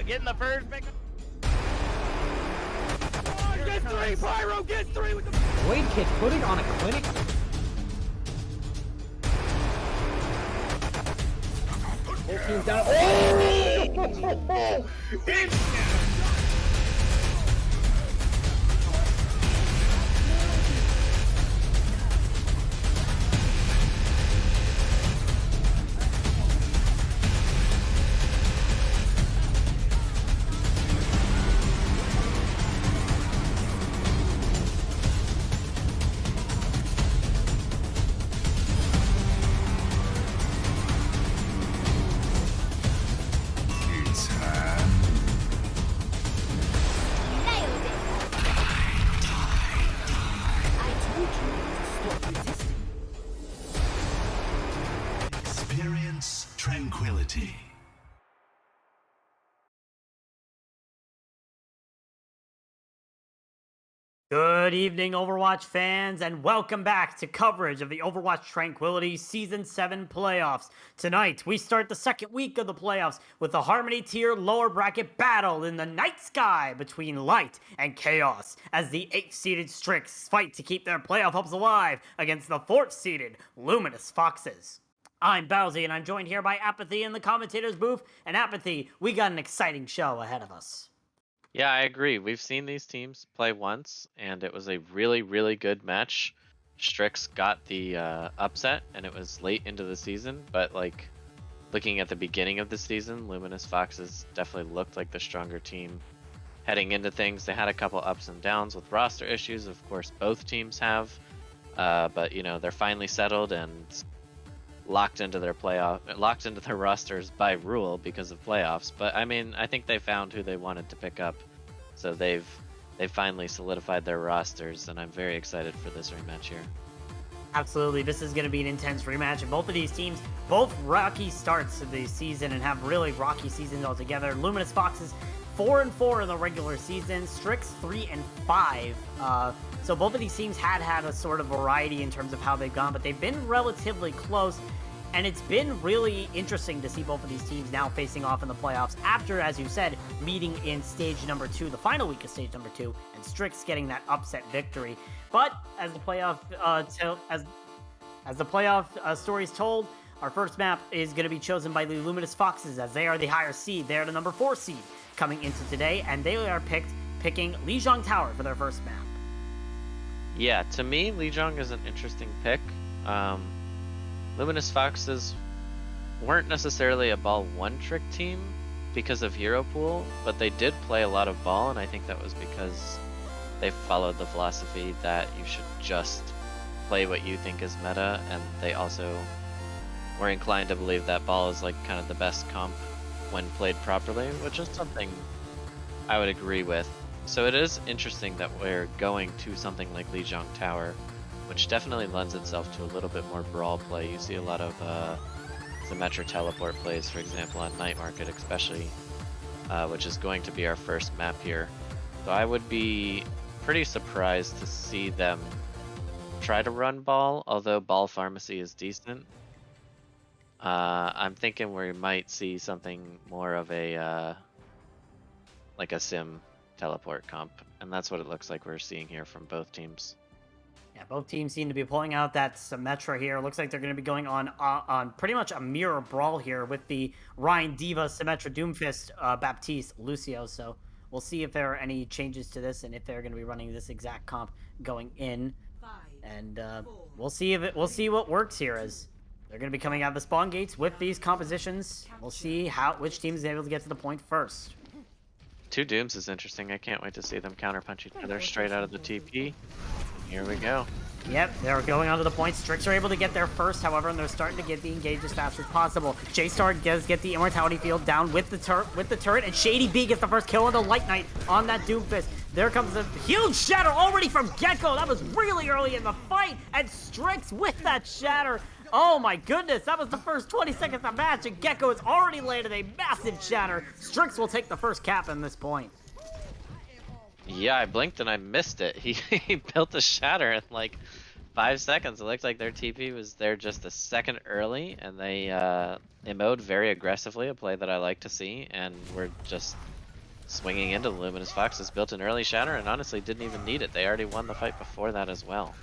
getting the first pick. Oh, get three, Pyro, get three with the Void Kid putting on a clinic. Whole team's down. Oh! Experience tranquility. Good evening, Overwatch fans, and welcome back to coverage of the Overwatch Tranquility Season 7 playoffs. Tonight, we start the second week of the playoffs with the Harmony Tier lower bracket battle in the night sky between Light and Chaos as the 8th-seeded Strix fight to keep their playoff hopes alive against the 4th-seeded Luminous Foxes. I'm Bowsy, and I'm joined here by Apathy in the commentator's booth. And Apathy, we got an exciting show ahead of us. Yeah, I agree. We've seen these teams play once, and it was a really, really good match. Strix got the upset, and it was late into the season, but like looking at the beginning of the season, Luminous Foxes definitely looked like the stronger team heading into things. They had a couple ups and downs with roster issues, of course both teams have, but you know, they're finally settled and locked into their rosters by rule because of playoffs. But I mean, I think they found who they wanted to pick up, so they've finally solidified their rosters, and I'm very excited for this rematch here. Absolutely, this is going to be an intense rematch, and both of these teams, both rocky starts of the season and have really rocky seasons altogether. Luminous Foxes 4-4 in the regular season, Strix 3-5. So both of these teams had a sort of variety in terms of how they've gone, but they've been relatively close. And it's been really interesting to see both of these teams now facing off in the playoffs after, as you said, meeting in stage number 2, the final week of stage number 2, and Strix getting that upset victory. But as the playoff story's told, our first map is going to be chosen by the Luminous Foxes, as they are the higher seed. They are the number 4 seed coming into today, and they are picking Lijiang Tower for their first map. Yeah, to me, Lijiang is an interesting pick. Luminous Foxes weren't necessarily a ball one-trick team because of hero pool, but they did play a lot of ball, and I think that was because they followed the philosophy that you should just play what you think is meta, and they also were inclined to believe that ball is like kind of the best comp when played properly, which is something I would agree with. So it is interesting that we're going to something like Lijiang Tower, which definitely lends itself to a little bit more brawl play. You see a lot of Symmetra teleport plays, for example, on Night Market especially, which is going to be our first map here. So I would be pretty surprised to see them try to run ball, although ball pharmacy is decent. I'm thinking we might see something more of a like a sim teleport comp, and that's what it looks like we're seeing here from both teams. Yeah, both teams seem to be pulling out that Symmetra here. Looks like they're going to be going on pretty much a mirror brawl here with the Ryan Diva, Symmetra, Doomfist, Baptiste, Lucio. So we'll see if there are any changes to this and if they're going to be running this exact comp going in. And we'll see what works here, as they're going to be coming out of the spawn gates with these compositions. We'll see which team is able to get to the point first. Two Dooms is interesting. I can't wait to see them counterpunch each other straight out of the TP. Here we go. Yep, they're going onto the point. Strix are able to get there first, however, and they're starting to get the engage as fast as possible. J-Star does get the Immortality Field down with the turret, and Shady B gets the first kill on the Light Knight on that Doomfist. There comes a huge shatter already from Gecko. That was really early in the fight, and Strix with that shatter. Oh my goodness, that was the first 20 seconds of match, and Gecko has already landed a massive shatter. Strix will take the first cap in this point. Yeah, I blinked and I missed it. He built a shatter in like 5 seconds. It looked like their TP was there just a second early, and they mowed very aggressively, a play that I like to see, and we're just swinging into the Luminous Foxes, built an early shatter, and honestly didn't even need it. They already won the fight before that as well.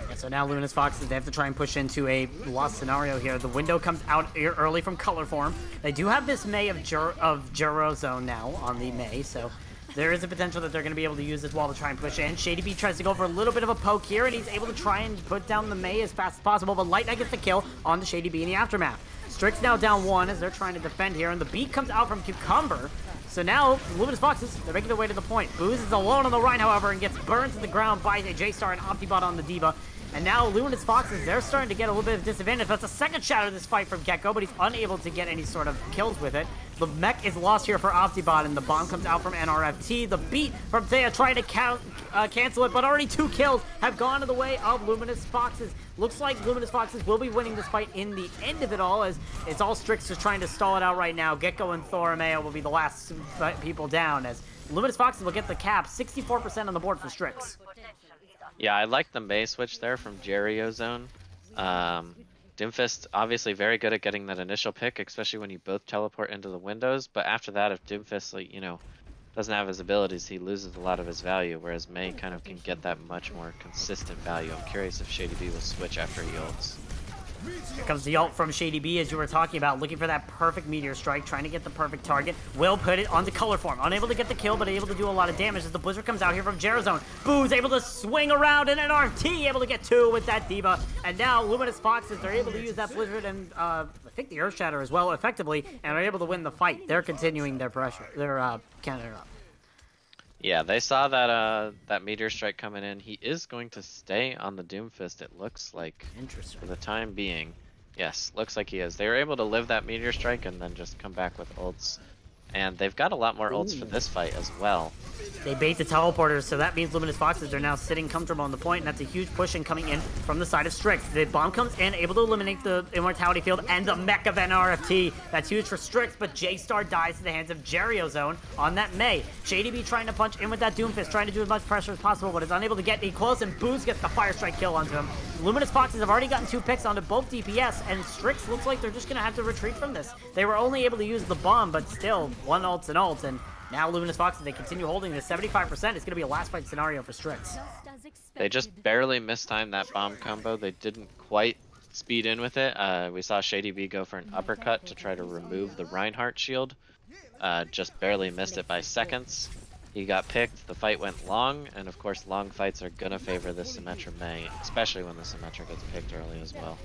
Yeah, so now Luminous Foxes, they have to try and push into a lost scenario here. The window comes out early from color form. They do have this May of Juro Zone now on the May, so there is a potential that they're going to be able to use this wall to try and push in. Shady B tries to go for a little bit of a poke here, and he's able to try and put down the May as fast as possible, but Light Knight gets the kill on the Shady B in the aftermath. Strix now down 1 as they're trying to defend here, and the beat comes out from Cucumber. So now, Luminous Foxes, they're making their way to the point. Booze is alone on the Rhine, however, and gets burned to the ground by a J-Star and Optibot on the Diva. And now Luminous Foxes, they're starting to get a little bit of disadvantage. That's a second shatter of this fight from Gecko, but he's unable to get any sort of kills with it. The mech is lost here for Optibot, and the bomb comes out from NRFT. The beat from Thea trying to cancel it, but already 2 kills have gone to the way of Luminous Foxes. Looks like Luminous Foxes will be winning this fight in the end of it all, as it's all Strix just trying to stall it out right now. Gecko and Thorameo will be the last people down, as Luminous Foxes will get the cap. 64% on the board for Strix. Yeah, I like the May switch there from Juro Zone. Doomfist obviously very good at getting that initial pick, especially when you both teleport into the windows. But after that, if Doomfist, like, you know, doesn't have his abilities, he loses a lot of his value, whereas May kind of can get that much more consistent value. I'm curious if Shady B will switch after he ults. Here comes the ult from Shady B, as you were talking about, looking for that perfect meteor strike, trying to get the perfect target. Will put it onto color form, unable to get the kill, but able to do a lot of damage as the Blizzard comes out here from Juro Zone. Boo's able to swing around, and an RT able to get 2 with that Diva. And now Luminous Foxes, they're able to use that Blizzard and I think the Earth Shatter as well effectively, and are able to win the fight. They're continuing their pressure, their counter up. Yeah, they saw that that meteor strike coming in. He is going to stay on the Doomfist, it looks like. Interesting. For the time being. Yes, looks like he is. They were able to live that meteor strike and then just come back with ults. And they've got a lot more ults for this fight as well. They bait the teleporters, so that means Luminous Foxes are now sitting comfortable on the point, and that's a huge push in coming in from the side of Strix. The bomb comes in, able to eliminate the Immortality Field and the mech of NRFT. That's huge for Strix, but J-Star dies to the hands of Juro Zone on that May. Shady B trying to punch in with that Doomfist, trying to do as much pressure as possible, but is unable to get any close, and Booz gets the Fire Strike kill onto him. Luminous Foxes have already gotten 2 picks onto both DPS, and Strix looks like they're just going to have to retreat from this. They were only able to use the bomb, but still, 1 ult's an ult, and now Luminous Foxes, they continue holding this. 75% is going to be a last fight scenario for Strix. They just barely mistimed that bomb combo. They didn't quite speed in with it. We saw Shady B go for an uppercut to try to remove the Reinhardt shield. Just barely missed it by seconds. He got picked, the fight went long, and of course long fights are going to favor the Symmetra May, especially when the Symmetra gets picked early as well.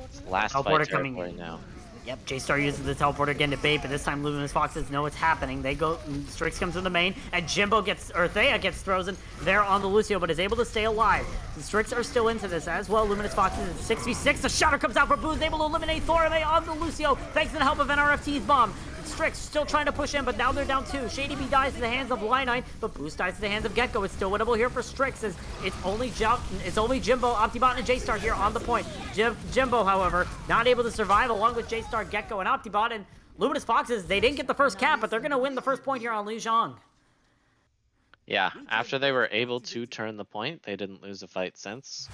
It's last fight territory now. Yep, J-Star uses the teleporter again to bait, but this time Luminous Foxes know what's happening. They go, Strix comes to the main, and Thea gets frozen there on the Lucio, but is able to stay alive. The Strix are still into this as well. Luminous Foxes is 6v6. The shatter comes out for Booz, able to eliminate Thoramay on the Lucio, thanks to the help of NRFT's bomb. Strix still trying to push in, but now they're down 2. Shady B dies to the hands of Light, but Boost dies to the hands of Gecko. It's still winnable here for Strix, as it's only Jimbo, Optibot, and J-Star here on the point. Jimbo, however, not able to survive, along with J-Star, Gecko, and Optibot, and Luminous Foxes, they didn't get the first cap, but they're going to win the first point here on Li Zhang. Yeah, after they were able to turn the point, they didn't lose a fight since.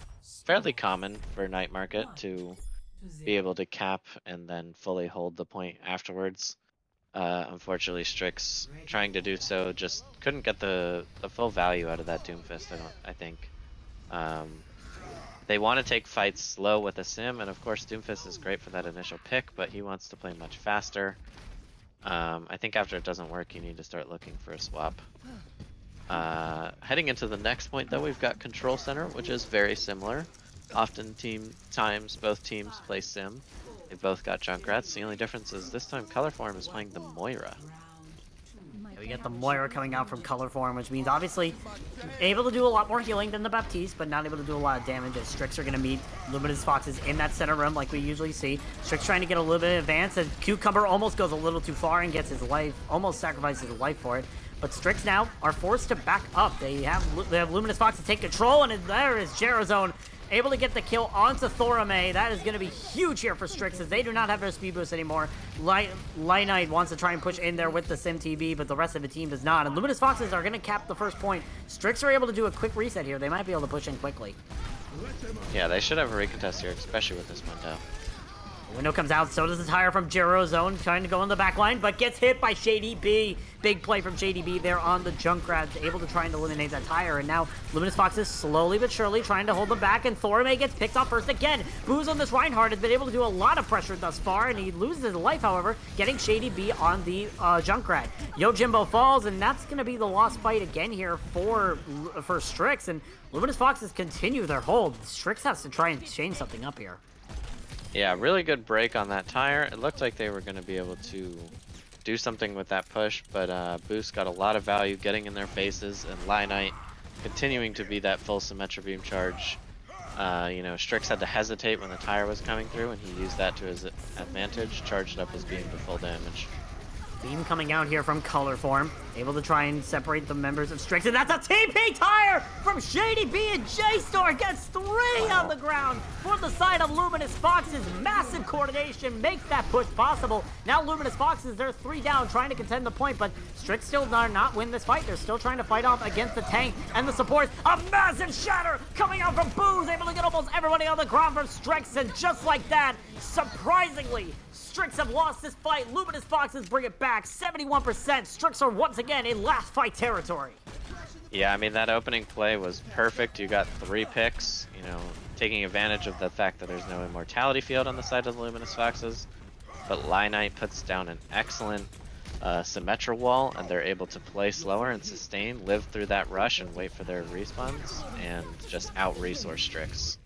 Fairly common for Night Market to be able to cap and then fully hold the point afterwards. Unfortunately, Strix trying to do so just couldn't get the full value out of that Doomfist. I think they want to take fights slow with a sim, and of course Doomfist is great for that initial pick, but he wants to play much faster. I think after it doesn't work, you need to start looking for a swap. Heading into the next point, though, we've got Control Center, which is very similar. Often both teams play sim. They both got Junkrats. The only difference is this time Color Form is playing the Moira. Yeah, we get the Moira coming out from Color Form, which means obviously able to do a lot more healing than the Baptiste, but not able to do a lot of damage, as Strix are going to meet Luminous Foxes in that center room like we usually see. Strix trying to get a little bit of advance, and Cucumber almost goes a little too far and gets his life, almost sacrifices his life for it. But Strix now are forced to back up. They have Luminous Foxes take control, and there is Juro Zone able to get the kill onto Thoramay. That is going to be huge here for Strix, as they do not have their speed boost anymore. Light Knight wants to try and push in there with the Sim TB, but the rest of the team does not. And Luminous Foxes are going to cap the first point. Strix are able to do a quick reset here. They might be able to push in quickly. Yeah, they should have a recontest here, especially with this window. Window comes out, so does the tire from Zone, trying to go in the back line, but gets hit by Shady B. Big play from Shady B there on the Junkrat, able to try and eliminate that tire, and now Luminous Fox is slowly but surely trying to hold them back, and Thorame gets picked off first again. Booze on this Reinhardt has been able to do a lot of pressure thus far, and he loses his life, however, getting Shady B on the Junkrat. Yojimbo falls, and that's going to be the lost fight again here for Strix, and Luminous Foxes continue their hold. Strix has to try and change something up here. Yeah, really good break on that tire. It looked like they were going to be able to do something with that push, but Boost got a lot of value getting in their faces, and Lionite continuing to be that full Symmetra Beam charge. You know, Strix had to hesitate when the tire was coming through, and he used that to his advantage, charged up his beam to full damage. Beam coming out here from Color Form, able to try and separate the members of Strix, and that's a TP tire from Shady B, and J-Star gets 3 on the ground for the side of Luminous Foxes. Massive coordination makes that push possible. Now Luminous Foxes, they're 3 down, trying to contend the point, but Strix still not win this fight. They're still trying to fight off against the tank and the supports. A massive shatter coming out from Booze, able to get almost everybody on the ground from Strix, and just like that, surprisingly, Strix have lost this fight. Luminous Foxes bring it back. 71%. Strix are once again in last fight territory. Yeah, I mean, that opening play was perfect. You got 3 picks, you know, taking advantage of the fact that there's no immortality field on the side of the Luminous Foxes. But Lionite puts down an excellent Symmetra wall, and they're able to play slower and sustain, live through that rush, and wait for their respawns, and just out-resource Strix.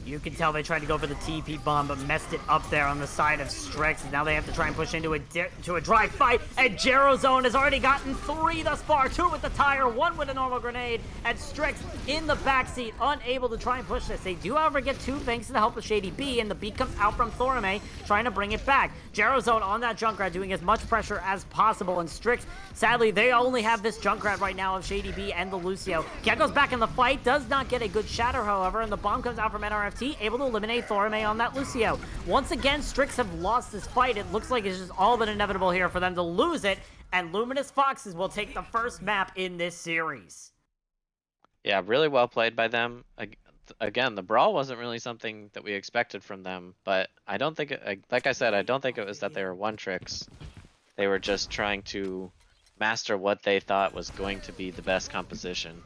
You can tell they tried to go for the TP bomb, but messed it up there on the side of Strix. And now they have to try and push into a dry fight. And Zone has already gotten 3 thus far. 2 with the tire, 1 with a normal grenade. And Strix in the backseat, unable to try and push this. They do, however, get 2 thanks to the help of Shady B. And the beat comes out from Thorame, trying to bring it back. Zone on that Junkrat, doing as much pressure as possible. And Strix, sadly, they only have this Junkrat right now of Shady B and the Lucio. Gecko's back in the fight, does not get a good shatter, however. And the bomb comes out from NRFT, able to eliminate Thorame on that Lucio. Once again, Strix have lost this fight. It looks like it's just all but inevitable here for them to lose it, and Luminous Foxes will take the first map in this series. Yeah, really well played by them. Again, the brawl wasn't really something that we expected from them, but I don't think, like I said, I don't think it was that they were one-tricks. They were just trying to master what they thought was going to be the best composition.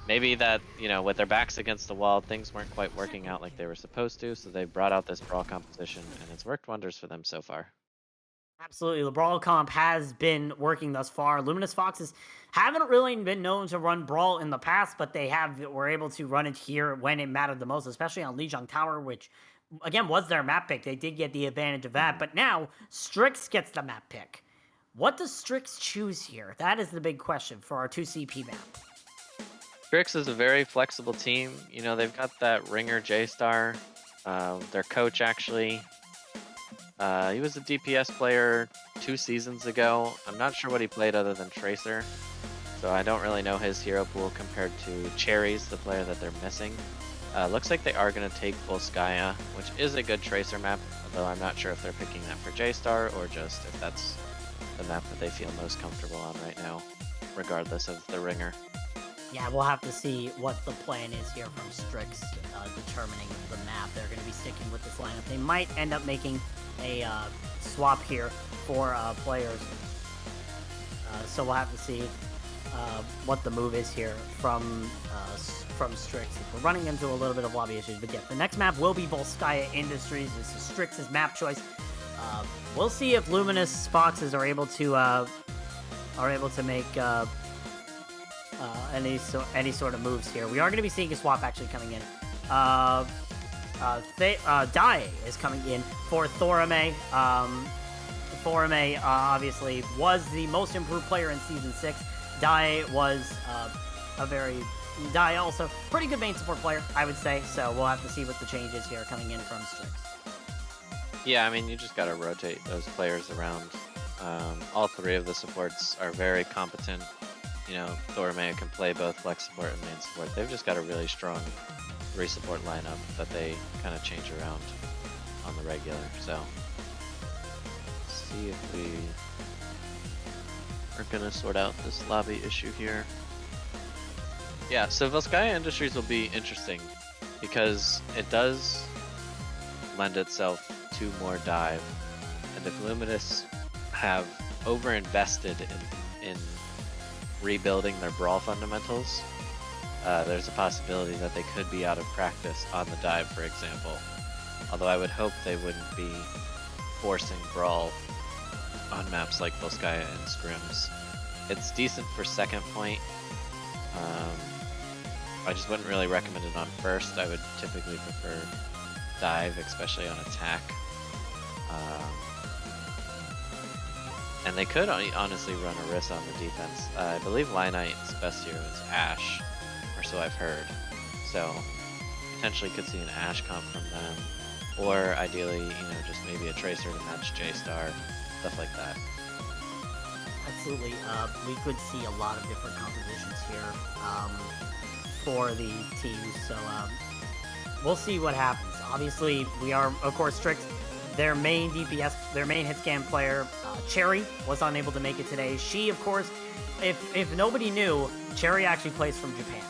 Maybe that, you know, with their backs against the wall, things weren't quite working out like they were supposed to, so they brought out this brawl composition, and it's worked wonders for them so far. Absolutely, the Brawl comp has been working thus far. Luminous Foxes haven't really been known to run Brawl in the past, but they were able to run it here when it mattered the most, especially on Lijiang Tower, which, again, was their map pick. They did get the advantage of that, but now Strix gets the map pick. What does Strix choose here? That is the big question for our 2CP map. Strix is a very flexible team. You know, they've got that ringer J-Star. Their coach, actually, he was a DPS player 2 seasons ago. I'm not sure what he played other than Tracer, so I don't really know his hero pool compared to Cherries, the player that they're missing. Looks like they are going to take Volskaya, which is a good Tracer map, although I'm not sure if they're picking that for J-Star or just if that's the map that they feel most comfortable on right now, regardless of the ringer. Yeah, we'll have to see what the plan is here from Strix, determining the map. They're going to be sticking with this lineup. They might end up making a swap here for players. So we'll have to see what the move is here from Strix. We're running into a little bit of lobby issues, but yeah, the next map will be Volskaya Industries. This is Strix's map choice. We'll see if Luminous Foxes are able to make any sort of moves here. We are going to be seeing a swap actually coming in. Dai is coming in for Thorame. Thorame obviously was the most improved player in Season 6. Dai was Dai also pretty good main support player, I would say. So we'll have to see what the change is here coming in from Strix. Yeah, I mean, you just got to rotate those players around. All 3 of the supports are very competent. You know, Thorame can play both flex support and main support. They've just got a really strong 3 support lineup that they kind of change around on the regular. So, let's see if we are going to sort out this lobby issue here. Yeah, so Volskaya Industries will be interesting because it does lend itself to more dive. And if Luminous have overinvested in rebuilding their brawl fundamentals, there's a possibility that they could be out of practice on the dive, for example. Although I would hope they wouldn't be forcing brawl on maps like Volskaya and Scrims. It's decent for second point. I just wouldn't really recommend it on first. I would typically prefer dive, especially on attack. And they could honestly run Orisa on the defense. I believe Lionite's best hero is Ashe, or so I've heard. So potentially could see an Ashe comp from them, or ideally, you know, just maybe a Tracer to match J-Star, stuff like that. Absolutely. We could see a lot of different compositions here for the teams. So we'll see what happens. Obviously, we are, of course, Strix. Their main DPS, their main hit scan player, Cherry, was unable to make it today. She, of course, if nobody knew, Cherry actually plays from Japan.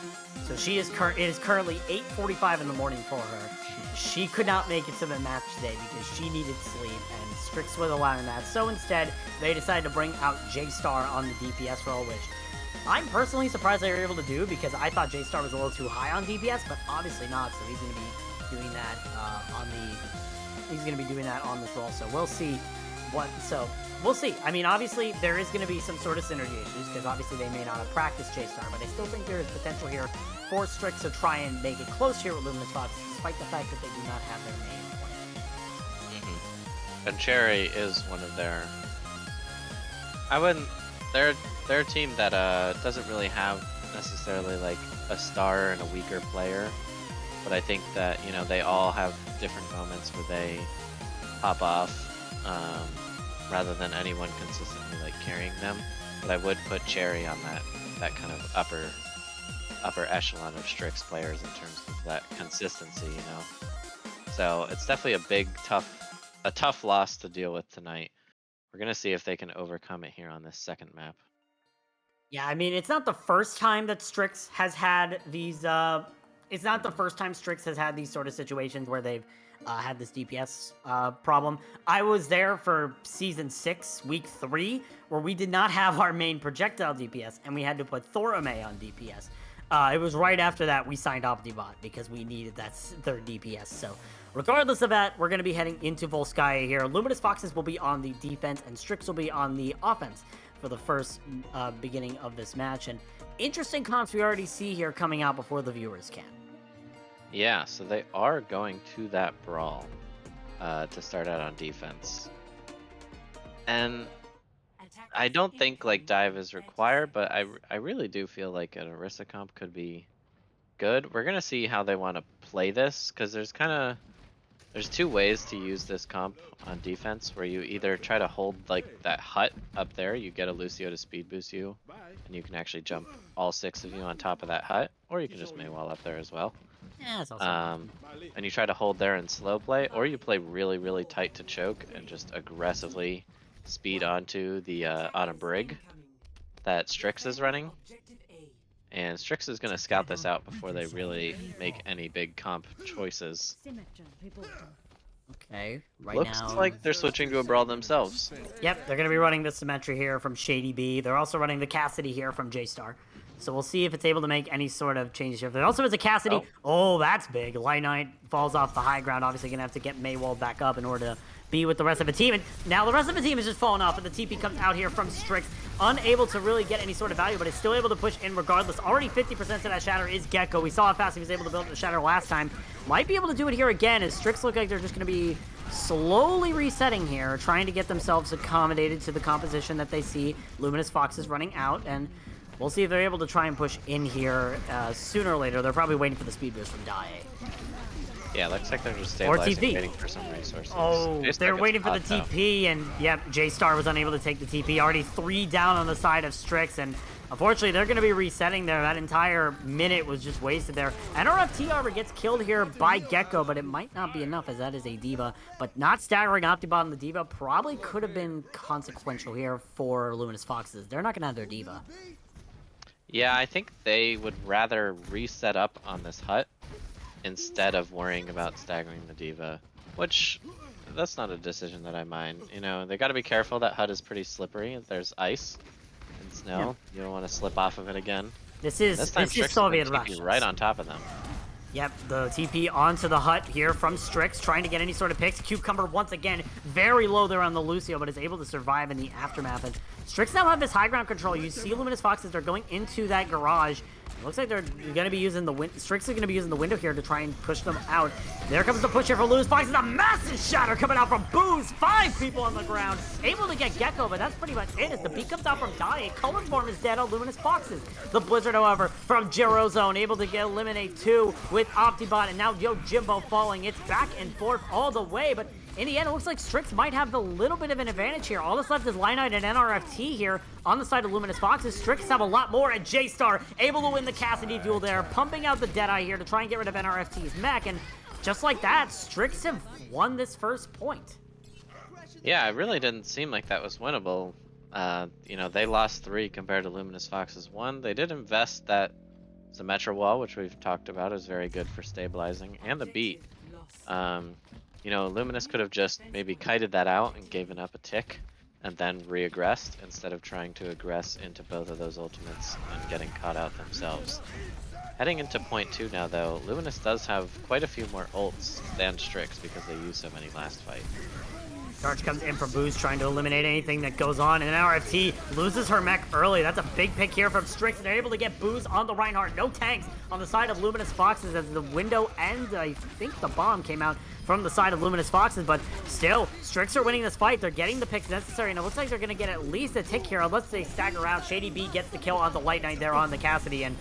So she is it is currently 8:45 in the morning for her. She could not make it to the match today because she needed sleep, and Strix was allowing that. So instead, they decided to bring out J-Star on the DPS role, which I'm personally surprised they were able to do because I thought J-Star was a little too high on DPS, but obviously not. So he's going to be doing that on this role. So we'll see we'll see. I mean, obviously there is going to be some sort of synergy issues because obviously they may not have practiced J-Star, but I still think there is potential here for Strix to try and make it close here with Luminous Fox, despite the fact that they do not have their main point. And Cherry is one of their. They're a team that doesn't really have necessarily like a star and a weaker player, but I think that, you know, they all have different moments where they pop off, rather than anyone consistently like carrying them. But I would put Cherry on that kind of upper echelon of Strix players in terms of that consistency, you know. So it's definitely a tough loss to deal with tonight. We're gonna see if they can overcome it here on this second map. Yeah, I mean, it's not the first time that Strix has had these. It's not the first time Strix has had these sort of situations where they've had this DPS problem. I was there for Season 6, Week 3, where we did not have our main projectile DPS, and we had to put Thorame on DPS. It was right after that we signed Optibot because we needed that third DPS. So regardless of that, we're going to be heading into Volskaya here. Luminous Foxes will be on the defense, and Strix will be on the offense for the first beginning of this match. And interesting comps we already see here coming out before the viewers can. Yeah, so they are going to that brawl to start out on defense. And I don't think like dive is required, but I really do feel like an Orisa comp could be good. We're gonna see how they want to play this, because there's two ways to use this comp on defense, where you either try to hold like that hut up there, you get a Lucio to speed boost you, and you can actually jump all 6 of you on top of that hut, or you can just Maywall up there as well. Yeah, that's also And you try to hold there and slow play, or you play really, really tight to choke and just aggressively speed onto the on a brig that Strix is running. And Strix is going to scout this out before they really make any big comp choices. Okay, Looks now like they're switching to a brawl themselves. Yep, they're going to be running the Symmetry here from Shady B. They're also running the Cassidy here from J-Star. So we'll see if it's able to make any sort of changes here. There also is a Cassidy. Oh, that's big. Light Knight falls off the high ground. Obviously going to have to get Maywall back up in order to be with the rest of the team. And now the rest of the team is just falling off, and the TP comes out here from Strix. Unable to really get any sort of value, but it's still able to push in regardless. Already 50% of that Shatter is Gecko. We saw how fast he was able to build the Shatter last time. Might be able to do it here again, as Strix look like they're just going to be slowly resetting here, trying to get themselves accommodated to the composition that they see. Luminous Fox is running out, and we'll see if they're able to try and push in here sooner or later. They're probably waiting for the speed boost from Dae. Yeah, looks like they're just stabilizing, waiting for some resources. Oh, they're waiting for the TP, and yep, J-Star was unable to take the TP. Already 3 down on the side of Strix, and unfortunately, they're going to be resetting there. That entire minute was just wasted there. NRF T-Arbor gets killed here by Gecko, but it might not be enough, as that is a Diva. But not staggering Optibot on the Diva probably could have been consequential here for Luminous Foxes. They're not going to have their Diva. Yeah, I think they would rather reset up on this hut instead of worrying about staggering the Diva. Which, that's not a decision that I mind. You know, they got to be careful. That hut is pretty slippery. There's ice and snow. Yeah. You don't want to slip off of it again. This is Strix is Soviet gonna Russia. TP right on top of them. Yep, the TP onto the hut here from Strix, trying to get any sort of picks. Cucumber once again very low there on the Lucio, but is able to survive in the aftermath. And Strix now have this high ground control. You see Luminous Foxes, they're going into that garage. It looks like they're going to be using the Strix is going to be using the window here to try and push them out. There comes the push here for Luminous Foxes. A massive shatter coming out from Booze. 5 people on the ground. Able to get Gecko, but that's pretty much it. As the beat comes out from Dai, Color Form is dead on Luminous Foxes. The Blizzard, however, from Jirozone, able to eliminate 2 with Optibot, and now Jimbo falling. It's back and forth all the way, but in the end, it looks like Strix might have the little bit of an advantage here. All that's left is Line Knight and NRFT here on the side of Luminous Foxes. Strix have a lot more, and J-Star able to win the Cassidy duel there, pumping out the Deadeye here to try and get rid of NRFT's mech, and just like that, Strix have won this first point. Yeah, it really didn't seem like that was winnable. You know, they lost 3 compared to Luminous Fox's 1. They did invest that Symmetra wall, which we've talked about is very good for stabilizing, and the beat. You know, Luminous could have just maybe kited that out and given up a tick and then re-aggressed instead of trying to aggress into both of those ultimates and getting caught out themselves. Heading into point 2 now though, Luminous does have quite a few more ults than Strix because they used so many last fight. Charge comes in from Booze, trying to eliminate anything that goes on, and NRFT loses her mech early. That's a big pick here from Strix, and they're able to get Booze on the Reinhardt. No tanks on the side of Luminous Foxes as the window and I think the bomb came out from the side of Luminous Foxes, but still, Strix are winning this fight. They're getting the picks necessary, and it looks like they're going to get at least a tick here unless they stagger out. Shady B gets the kill on the Light Knight there on the Cassidy, and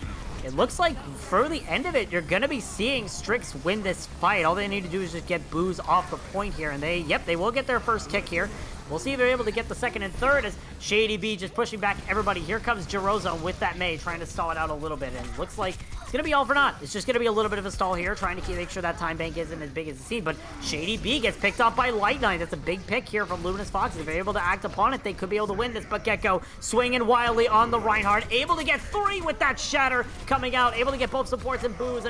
it looks like for the end of it, you're going to be seeing Strix win this fight. All they need to do is just get Booze off the point here, and they will get their first tick here. We'll see if they're able to get the second and third as Shady B just pushing back everybody. Here comes Jirozone with that Mei trying to stall it out a little bit, and looks like it's going to be all for naught. It's just going to be a little bit of a stall here, trying to make sure that time bank isn't as big as it seems, but Shady B gets picked off by Light Knight. That's a big pick here from Luminous Foxes. If they're able to act upon it, they could be able to win this, but Gecko swinging wildly on the Reinhardt, able to get 3 with that shatter coming out, able to get both supports and Booze,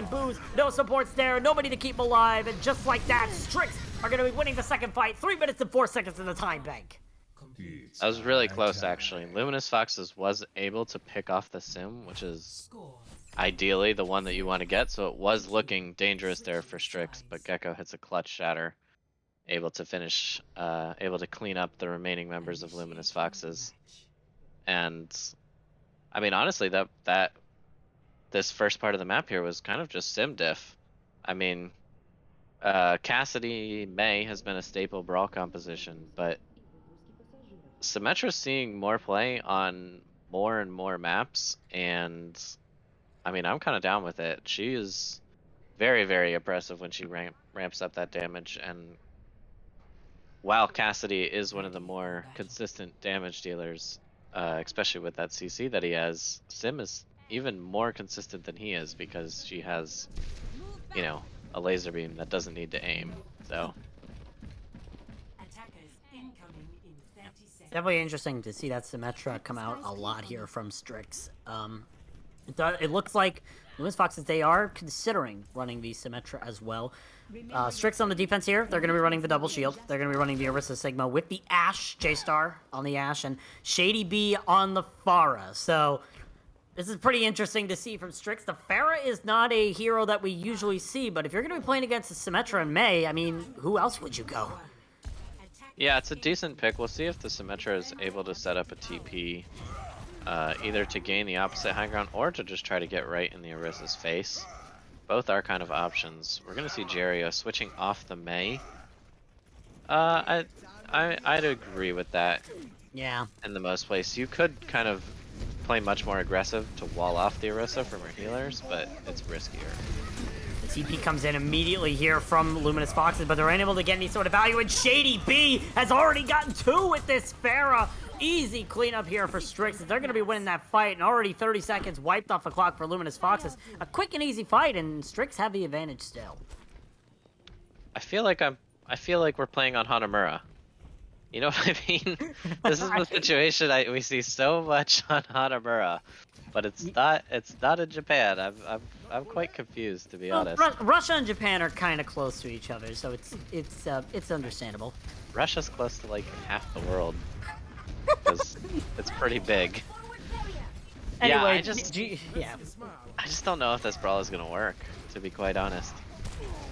no supports there, nobody to keep alive, and just like that, Strix are going to be winning the second fight, 3 minutes and 4 seconds in the time bank. That was really close actually. Luminous Foxes was able to pick off the Sim, which is ideally the one that you want to get, so it was looking dangerous there for Strix, but Gecko hits a clutch shatter, able to finish, able to clean up the remaining members of Luminous Foxes. And I mean, honestly, that this first part of the map here was kind of just sim diff. I mean, Cassidy Mei has been a staple brawl composition, but Symmetra's seeing more play on more and more maps, and I mean, I'm kind of down with it. She is very, very impressive when she ramps up that damage, and while Cassidy is one of the more consistent damage dealers, especially with that CC that he has, Sim is even more consistent than he is because she has, you know, a laser beam that doesn't need to aim, so... Definitely interesting to see that Symmetra come out a lot here from Strix. It looks like Luminous Foxes, they are considering running the Symmetra as well. Strix on the defense here, they're going to be running the double shield. They're going to be running the Orisa Sigma with the Ashe, J-Star on the Ashe, and Shady B on the Pharah. So this is pretty interesting to see from Strix. The Pharah is not a hero that we usually see, but if you're going to be playing against the Symmetra and Mei, I mean, who else would you go? Yeah, it's a decent pick. We'll see if the Symmetra is able to set up a TP, either to gain the opposite high ground or to just try to get right in the Orisa's face. Both are kind of options. We're going to see Jerio switching off the Mei. I'd agree with that. Yeah. In the most place. You could kind of play much more aggressive to wall off the Orisa from her healers, but it's riskier. TP comes in immediately here from Luminous Foxes, but they're unable to get any sort of value, and Shady B has already gotten 2 with this Pharah. Easy cleanup here for Strix. They're going to be winning that fight, and already 30 seconds wiped off the clock for Luminous Foxes. A quick and easy fight, and Strix have the advantage still. I feel like we're playing on Hanamura. You know what I mean? This is the situation we see so much on Hanamura, but it's not in Japan. I'm quite confused, to be honest. Russia and Japan are kind of close to each other, so it's understandable. Russia's close to like half the world because it's pretty big. Anyway, yeah, I just don't know if this brawl is gonna work, to be quite honest.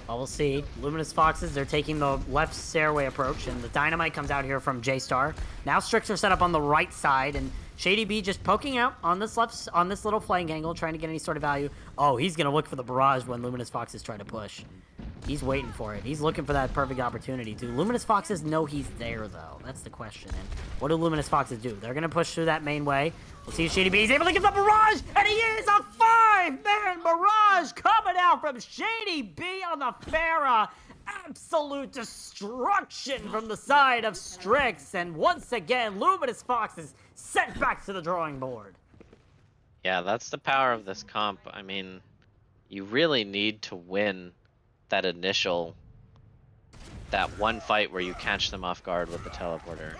Well, we'll see. Luminous Foxes, they're taking the left stairway approach, and the Dynamite comes out here from J-Star. Now Strix are set up on the right side, and Shady B just poking out on this little flank angle, trying to get any sort of value. Oh, he's gonna look for the barrage when Luminous Foxes try to push. He's waiting for it. He's looking for that perfect opportunity. Do Luminous Foxes know he's there, though? That's the question. And what do Luminous Foxes do? They're going to push through that main way. We'll see if Shady B is able to get the barrage, and he is a 5-man barrage coming out from Shady B on the Pharah. Absolute destruction from the side of Strix. And once again, Luminous Foxes sent back to the drawing board. Yeah, that's the power of this comp. I mean, you really need to win that one fight where you catch them off guard with the teleporter,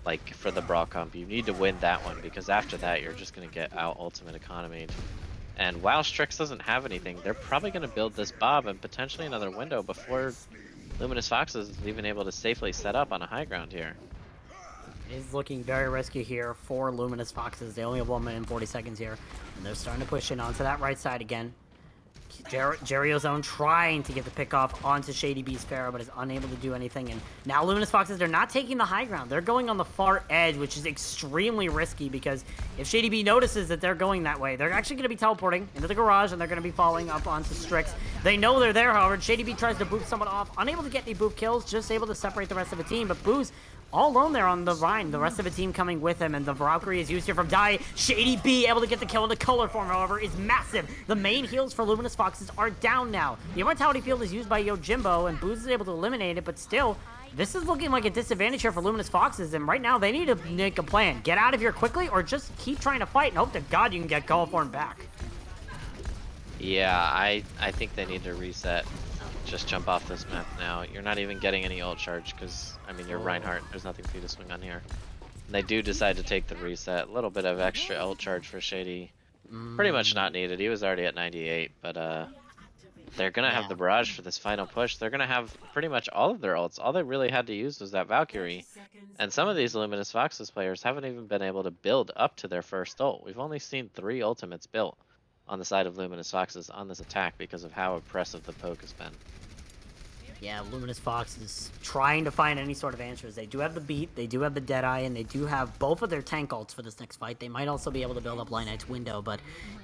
like for the brawl comp. You need to win that one, because after that you're just going to get out ultimate economy. And while Strix doesn't have anything, they're probably going to build this Bob and potentially another window before Luminous Foxes is even able to safely set up on a high ground here. It is looking very risky here for Luminous Foxes. They only have 1 minute and 40 seconds here, and they're starting to push in onto that right side again. Jerryozone trying to get the pick off onto Shady B's Pharah, but is unable to do anything. And now Luminous Foxes, they're not taking the high ground. They're going on the far edge, which is extremely risky, because if Shady B notices that they're going that way, they're actually going to be teleporting into the garage, and they're going to be falling up onto Strix. They know they're there, however. Shady B tries to boop someone off, unable to get any boop kills, just able to separate the rest of the team. But Boo's all alone there on the Rhine, the rest of the team coming with him, and the Valkyrie is used here from Dai. Shady B able to get the kill in the color form, however, is massive. The main heals for Luminous Foxes are down now. The Immortality Field is used by Yojimbo, and Booz is able to eliminate it, but still, this is looking like a disadvantage here for Luminous Foxes, and right now they need to make a plan. Get out of here quickly, or just keep trying to fight and hope to God you can get color form back. Yeah, I think they need to reset. Just jump off this map now. You're not even getting any ult charge because, I mean, you're Reinhardt. There's nothing for you to swing on here. And they do decide to take the reset. A little bit of extra ult charge for Shady. Pretty much not needed. He was already at 98, but they're going to have the barrage for this final push. They're going to have pretty much all of their ults. All they really had to use was that Valkyrie. And some of these Luminous Foxes players haven't even been able to build up to their first ult. We've only seen 3 ultimates built on the side of Luminous Foxes on this attack because of how impressive the poke has been. Yeah, Luminous Fox is trying to find any sort of answers. They do have the beat, they do have the Deadeye, and they do have both of their tank ults for this next fight. They might also be able to build up Light Knight's window, but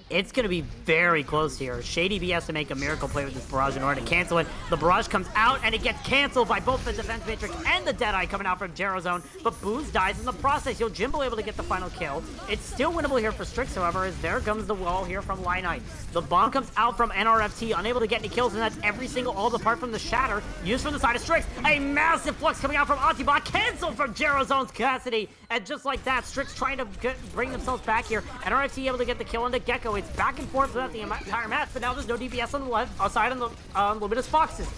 it's going to be very close here. Shady B has to make a miracle play with this barrage in order to cancel it. The barrage comes out, and it gets canceled by both the Defense Matrix and the Deadeye coming out from Jerozone, but Booz dies in the process. Yojimbo able to get the final kill. It's still winnable here for Strix, however, as there comes the wall here from Light Knight. The bomb comes out from NRFT, unable to get any kills, and that's every single ult apart from the Shatter, used from the side of Strix. A massive flux coming out from Antibot, canceled from Jerozone's Cassidy, and just like that, Strix trying to bring themselves back here. NRFT able to get the kill into Gecko. It's back and forth throughout the entire match, but now there's no DPS on the left, outside on the Luminous Foxes.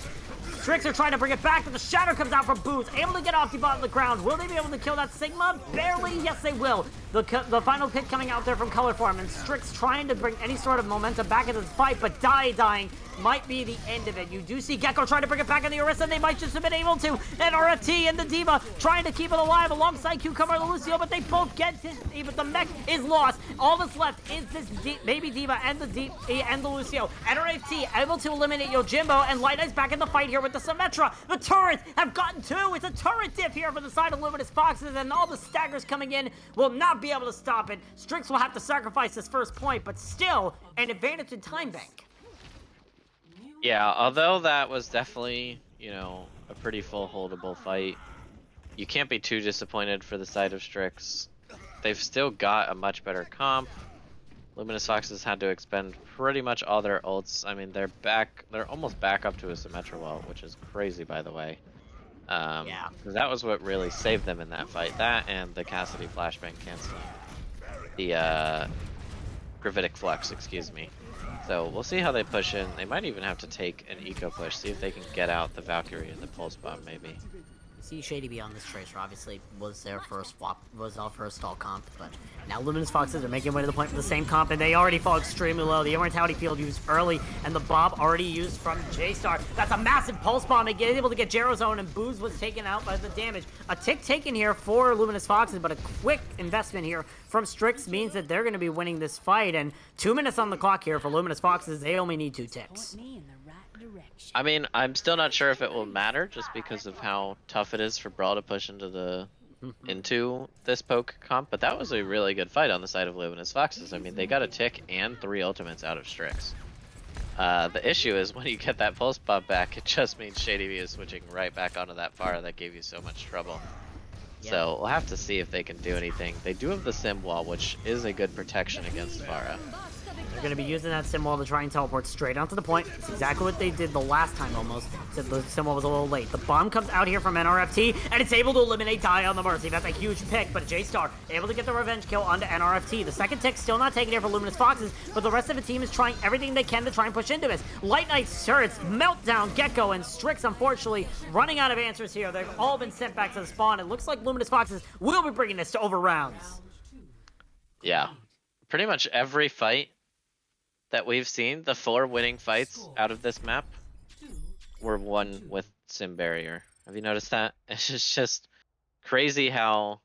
Strix are trying to bring it back, but the Shadow comes out from Booz, able to get Optibot on the ground. Will they be able to kill that Sigma? Barely, yes they will. The final pick coming out there from Color Form, and Strix trying to bring any sort of momentum back into this fight, but dying might be the end of it. You do see Gecko trying to bring it back in the Orisa, and they might just have been able to. And RFT and the D.Va trying to keep it alive alongside Cucumber and Lucio, but they both get hit, but the mech is lost. All that's left is this baby D.Va and the Lucio. And RFT able to eliminate Yojimbo, and Light Knight's back in the fight here with the Symmetra. The turrets have gotten 2. It's a turret diff here for the side of Luminous Foxes, and all the staggers coming in will not be able to stop it. Strix will have to sacrifice his first point, but still an advantage in time bank. Yeah, although that was definitely, you know, a pretty full holdable fight, you can't be too disappointed for the side of Strix. They've still got a much better comp. Luminous Foxes had to expend pretty much all their ults. I mean, they're almost back up to a Symmetra wall, which is crazy, by the way. Yeah. Because that was what really saved them in that fight. That and the Cassidy flashbang canceling. The Gravitic Flux, excuse me. So we'll see how they push in. They might even have to take an eco push, see if they can get out the Valkyrie and the Pulse Bomb maybe. See Shady B on this tracer obviously was their first swap, was our first stall comp, but now Luminous Foxes are making way to the point for the same comp, and they already fall extremely low. The Immortality Field used early, and the Bob already used from J-Star. That's a massive Pulse Bomb, and able to get Gerozone, and Booze was taken out by the damage. A tick taken here for Luminous Foxes, but a quick investment here from Strix means that they're going to be winning this fight, and 2 minutes on the clock here for Luminous Foxes. They only need 2 ticks. I mean, I'm still not sure if it will matter just because of how tough it is for Brawl to push into this poke comp, but that was a really good fight on the side of Luminous Foxes. I mean, they got a tick and 3 ultimates out of Strix. The issue is when you get that pulse pop back, it just means Shady B is switching right back onto that Pharah that gave you so much trouble. Yeah. So we'll have to see if they can do anything. They do have the Sim Wall, which is a good protection against Pharah. They're going to be using that Sim Wall to try and teleport straight onto the point. It's exactly what they did the last time almost, except the Sim Wall was a little late. The bomb comes out here from NRFT, and it's able to eliminate Die on the Mercy. That's a huge pick, but J-Star able to get the revenge kill onto NRFT. The second tick still not taken here for Luminous Foxes, but the rest of the team is trying everything they can to try and push into this. Light Knight's turrets, Meltdown, Gecko, and Strix, unfortunately, running out of answers here. They've all been sent back to the spawn. It looks like Luminous Foxes will be bringing this to over rounds. Yeah, pretty much every fight that we've seen, the 4 winning fights out of this map were won with Sim Barrier. Have you noticed that? It's just crazy how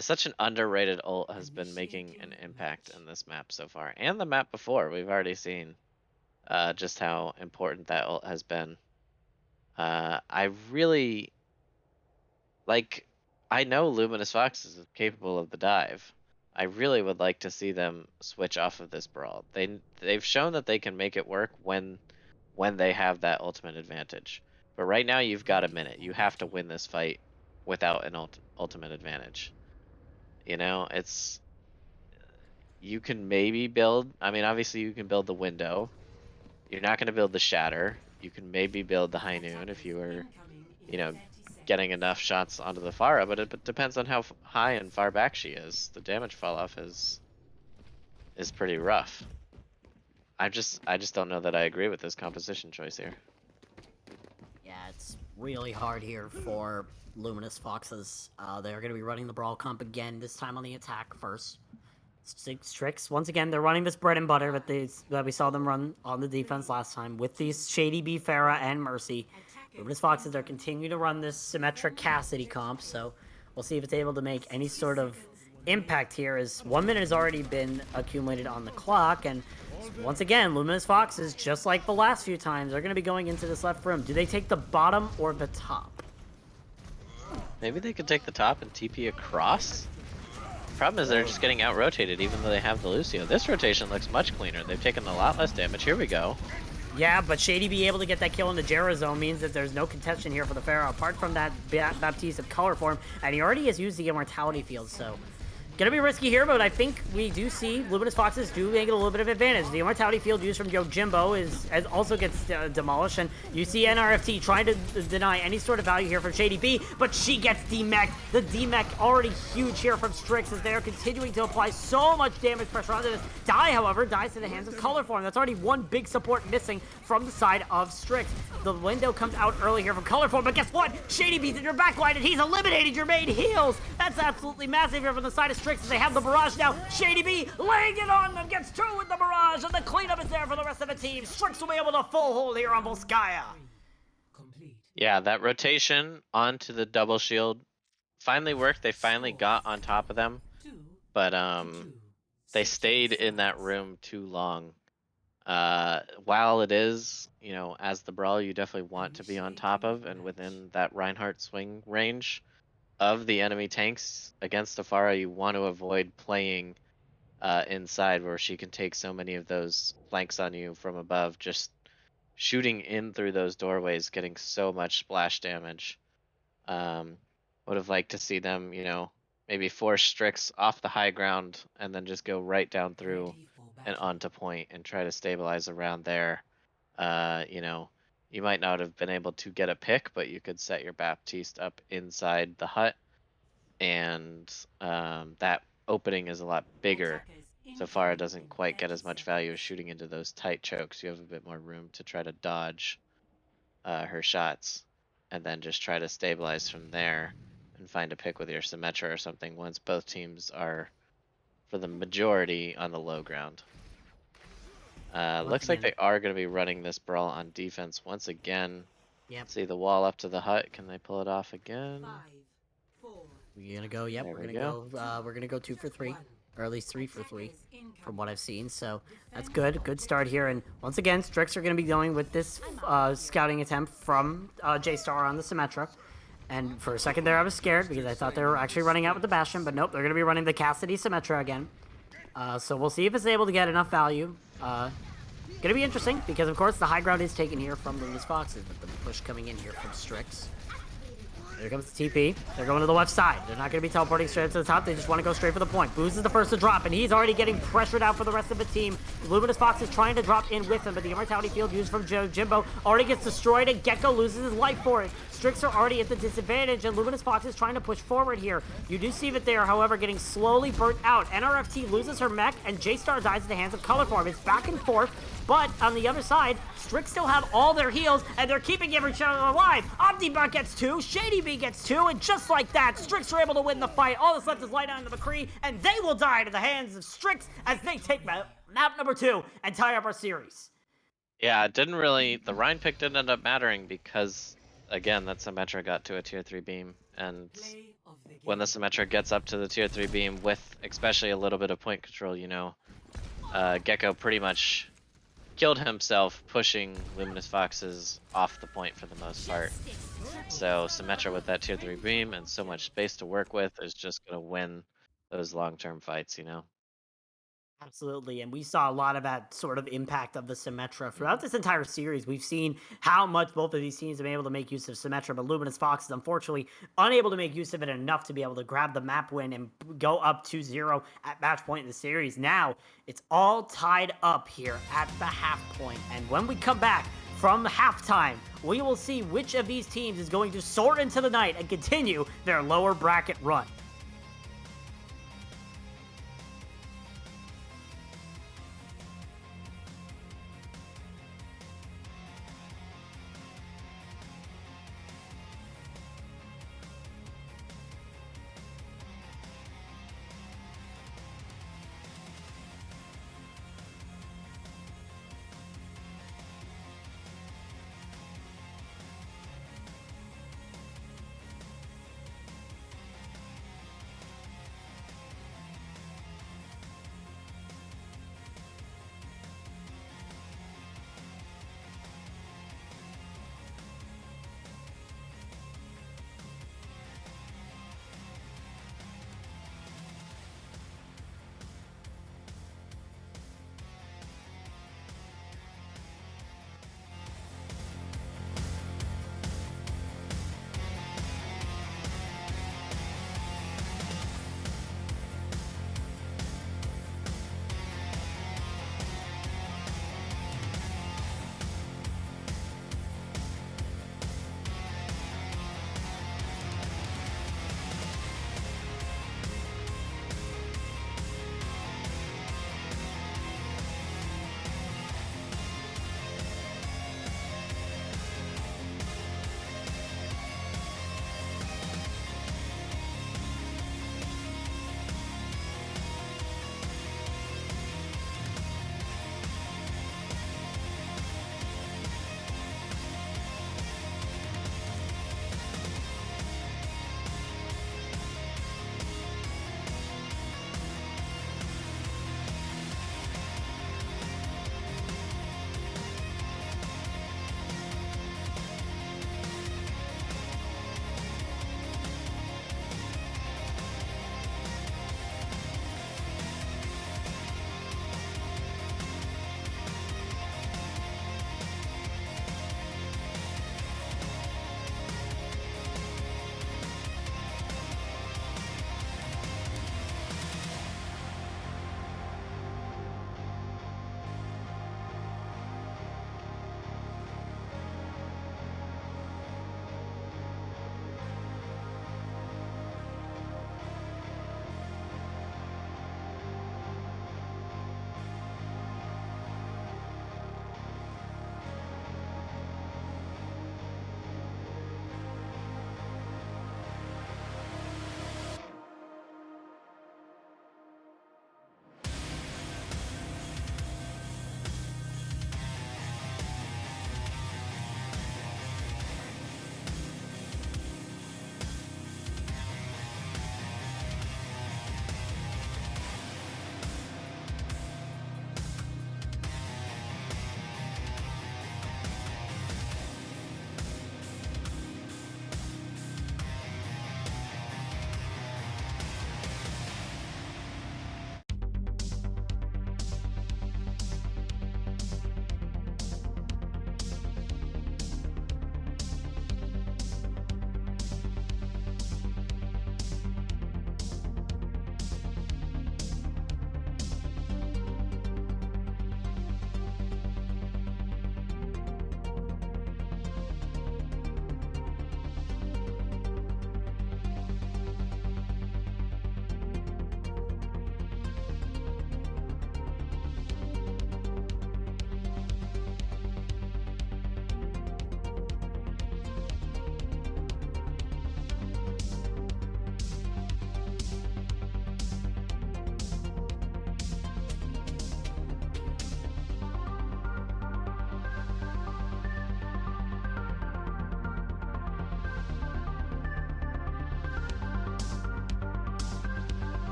such an underrated ult has been making an impact in this map so far. And the map before, we've already seen just how important that ult has been. I really, I know Luminous Fox is capable of the dive. I really would like to see them switch off of this Brawl. They've shown that they can make it work when they have that ultimate advantage. But right now you've got a minute. You have to win this fight without an ultimate advantage. You know, you can maybe build, I mean obviously you can build the window. You're not going to build the shatter. You can maybe build the high noon if you were, you know, getting enough shots onto the Pharah, but it depends on how high and far back she is. The damage fall off is pretty rough. I just don't know that I agree with this composition choice here. Yeah, it's really hard here for Luminous Foxes. They're going to be running the Brawl comp again, this time on the attack first. Strix, once again, they're running this bread and butter that we saw them run on the defense last time with these Shady B, Pharah, and Mercy. Luminous Foxes are continuing to run this symmetric Cassidy comp, so we'll see if it's able to make any sort of impact here, as 1 minute has already been accumulated on the clock, and once again, Luminous Foxes, just like the last few times, are going to be going into this left room. Do they take the bottom or the top? Maybe they could take the top and TP across? Problem is they're just getting out-rotated even though they have the Lucio. This rotation looks much cleaner. They've taken a lot less damage. Here we go. Yeah, but Shady be able to get that kill in the Gerozone means that there's no contention here for the Pharah, apart from that Baptiste of color form, and he already has used the Immortality Field, so gonna be risky here, but I think we do see Luminous Foxes do make it a little bit of advantage. The Immortality Field used from Yojimbo also gets demolished, and you see NRFT trying to deny any sort of value here from Shady B, but she gets demeched. The demech already huge here from Strix as they are continuing to apply so much damage pressure onto this. Die, however, dies to the hands of Colorform. That's already one big support missing from the side of Strix. The window comes out early here from Colorform, but guess what? Shady B's in your backline, and he's eliminated your main heals. That's absolutely massive here from the side of Strix as they have the barrage now. Shady B laying it on them, gets 2 with the barrage, and the cleanup is there for the rest of the team. Strix will be able to full hold here on Volskaya. Yeah, that rotation onto the double shield finally worked. They finally got on top of them, but they stayed in that room too long. While it is, you know, as the Brawl, you definitely want to be on top of and within that Reinhardt swing range of the enemy tanks against the Pharah, you want to avoid playing inside where she can take so many of those flanks on you from above, just shooting in through those doorways, getting so much splash damage. Would have liked to see them, you know, maybe force Strix off the high ground and then just go right down through and onto point and try to stabilize around there. You know, you might not have been able to get a pick, but you could set your Baptiste up inside the hut, and that opening is a lot bigger. So far, it doesn't quite get as much value as shooting into those tight chokes. You have a bit more room to try to dodge her shots. and then just try to stabilize from there and find a pick with your Symmetra or something once both teams are, for the majority, on the low ground. Looks like they are going to be running this brawl on defense once again. Yep. See the wall up to the hut. Can they pull it off again? We're gonna go. Yep, There we're we gonna go. We're gonna go 2 for 3, or at least 3 for 3, from what I've seen. So that's good. Good start here. And once again, Strix are gonna be going with this scouting attempt from J-Star on the Symmetra. And for a second there, I was scared because I thought they were actually running out with the Bastion, but nope, they're gonna be running the Cassidy Symmetra again. So we'll see if it's able to get enough value. Gonna be interesting because, of course, the high ground is taken here from Luminous Foxes, but the push coming in here from Strix. There comes the TP. They're going to the left side. They're not going to be teleporting straight to the top. They just want to go straight for the point. Booz is the first to drop, and he's already getting pressured out for the rest of the team. Luminous Fox is trying to drop in with him, but the Immortality Field used from Jimbo already gets destroyed, and Gecko loses his life for it. Strix are already at the disadvantage, and Luminous Fox is trying to push forward here. You do see that they are, however, getting slowly burnt out. NRFT loses her mech, and J-Star dies at the hands of Colorform. It's back and forth, but on the other side, Strix still have all their heals, and they're keeping every other alive. Omnibot gets 2, Shady Bee gets 2, and just like that, Strix are able to win the fight. All that's left is Light on the McCree, and they will die to the hands of Strix as they take map number 2 and tie up our series. Yeah, it didn't really. The Rhine pick didn't end up mattering because, again, that Symmetra got to a tier 3 beam, and when the Symmetra gets up to the tier 3 beam with especially a little bit of point control, you know, Gecko pretty much killed himself pushing Luminous Foxes off the point for the most part. So Symmetra with that tier 3 beam and so much space to work with is just going to win those long-term fights, you know? Absolutely, and we saw a lot of that sort of impact of the Symmetra throughout this entire series. We've seen how much both of these teams have been able to make use of Symmetra, but Luminous Fox is unfortunately unable to make use of it enough to be able to grab the map win and go up 2-0 at match point in the series. Now, it's all tied up here at the half point, and when we come back from halftime, we will see which of these teams is going to soar into the night and continue their lower bracket run.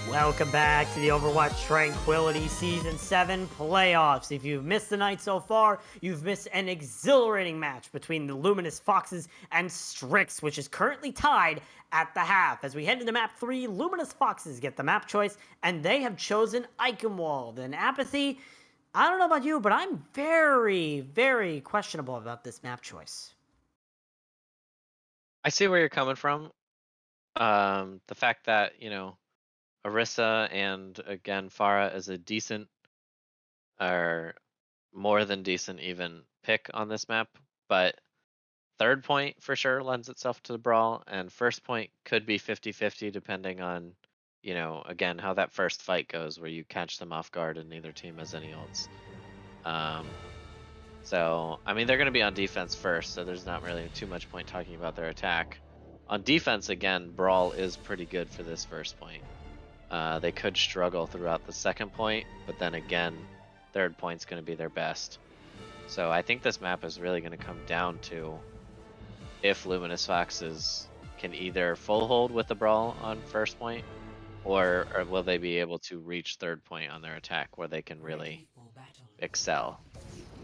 Welcome back to the Overwatch Tranquility Season 7 playoffs. If you've missed the night so far, you've missed an exhilarating match between the Luminous Foxes and Strix, which is currently tied at the half. As we head into map 3, Luminous Foxes get the map choice, and they have chosen Eichenwald. And Apathy, I don't know about you, but I'm very, very questionable about this map choice. I see where you're coming from. The fact that, Orisa and again Farah is a decent or more than decent even pick on this map, but third point for sure lends itself to the brawl, and first point could be 50-50 depending on, again, how that first fight goes where you catch them off guard and neither team has any ults. So, I mean, they're going to be on defense first, so there's not really too much point talking about their attack. On defense, again, brawl is pretty good for this first point. They could struggle throughout the second point, but then again, third point's going to be their best. So I think this map is really going to come down to if Luminous Foxes can either full hold with the brawl on first point, or will they be able to reach third point on their attack where they can really excel.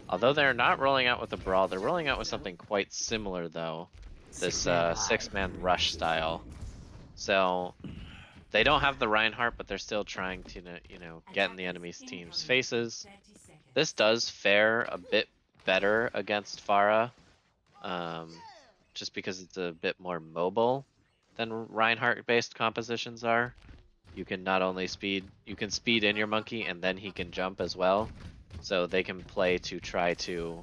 Although they're not rolling out with the brawl, they're rolling out with something quite similar though. This six-man rush style. So they don't have the Reinhardt, but they're still trying to, get in the enemy's team's faces. This does fare a bit better against Farah, just because it's a bit more mobile than Reinhardt-based compositions are. You can not only speed in your monkey, and then he can jump as well. So they can play to try to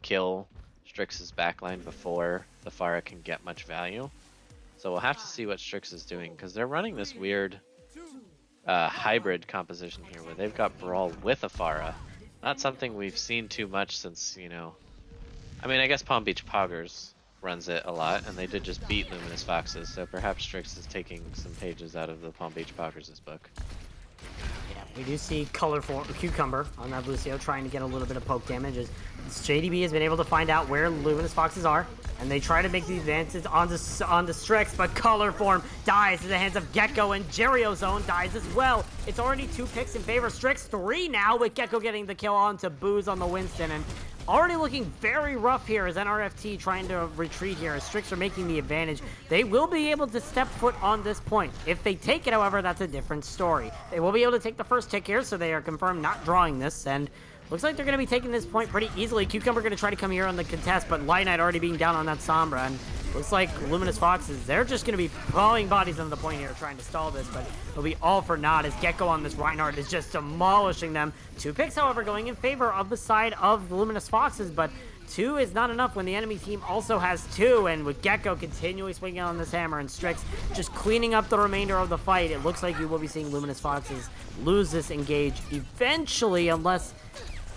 kill Strix's backline before the Farah can get much value. So we'll have to see what Strix is doing, because they're running this weird hybrid composition here where they've got Brawl with a Farah. Not something we've seen too much since, I mean, I guess Palm Beach Poggers runs it a lot, and they did just beat Luminous Foxes, so perhaps Strix is taking some pages out of the Palm Beach Poggers' book. Yeah, we do see Colorful Cucumber on that Lucio trying to get a little bit of poke damage as JDB has been able to find out where Luminous Foxes are, and they try to make the advances onto Strix, but Colorform dies in the hands of Gecko, and Zone dies as well. It's already 2 picks in favor of Strix, 3 now, with Gecko getting the kill onto Booze on the Winston, and already looking very rough here as NRFT trying to retreat here as Strix are making the advantage. They will be able to step foot on this point. If they take it, however, that's a different story. They will be able to take the first tick here, so they are confirmed not drawing this, and looks like they're going to be taking this point pretty easily. Cucumber going to try to come here on the contest, but Light Knight already being down on that Sombra, and looks like Luminous Foxes, they're just going to be throwing bodies on the point here trying to stall this, but it'll be all for naught as Gecko on this Reinhardt is just demolishing them. 2 picks, however, going in favor of the side of the Luminous Foxes, but 2 is not enough when the enemy team also has 2, and with Gecko continually swinging on this hammer and Strix just cleaning up the remainder of the fight, it looks like you will be seeing Luminous Foxes lose this engage eventually, unless...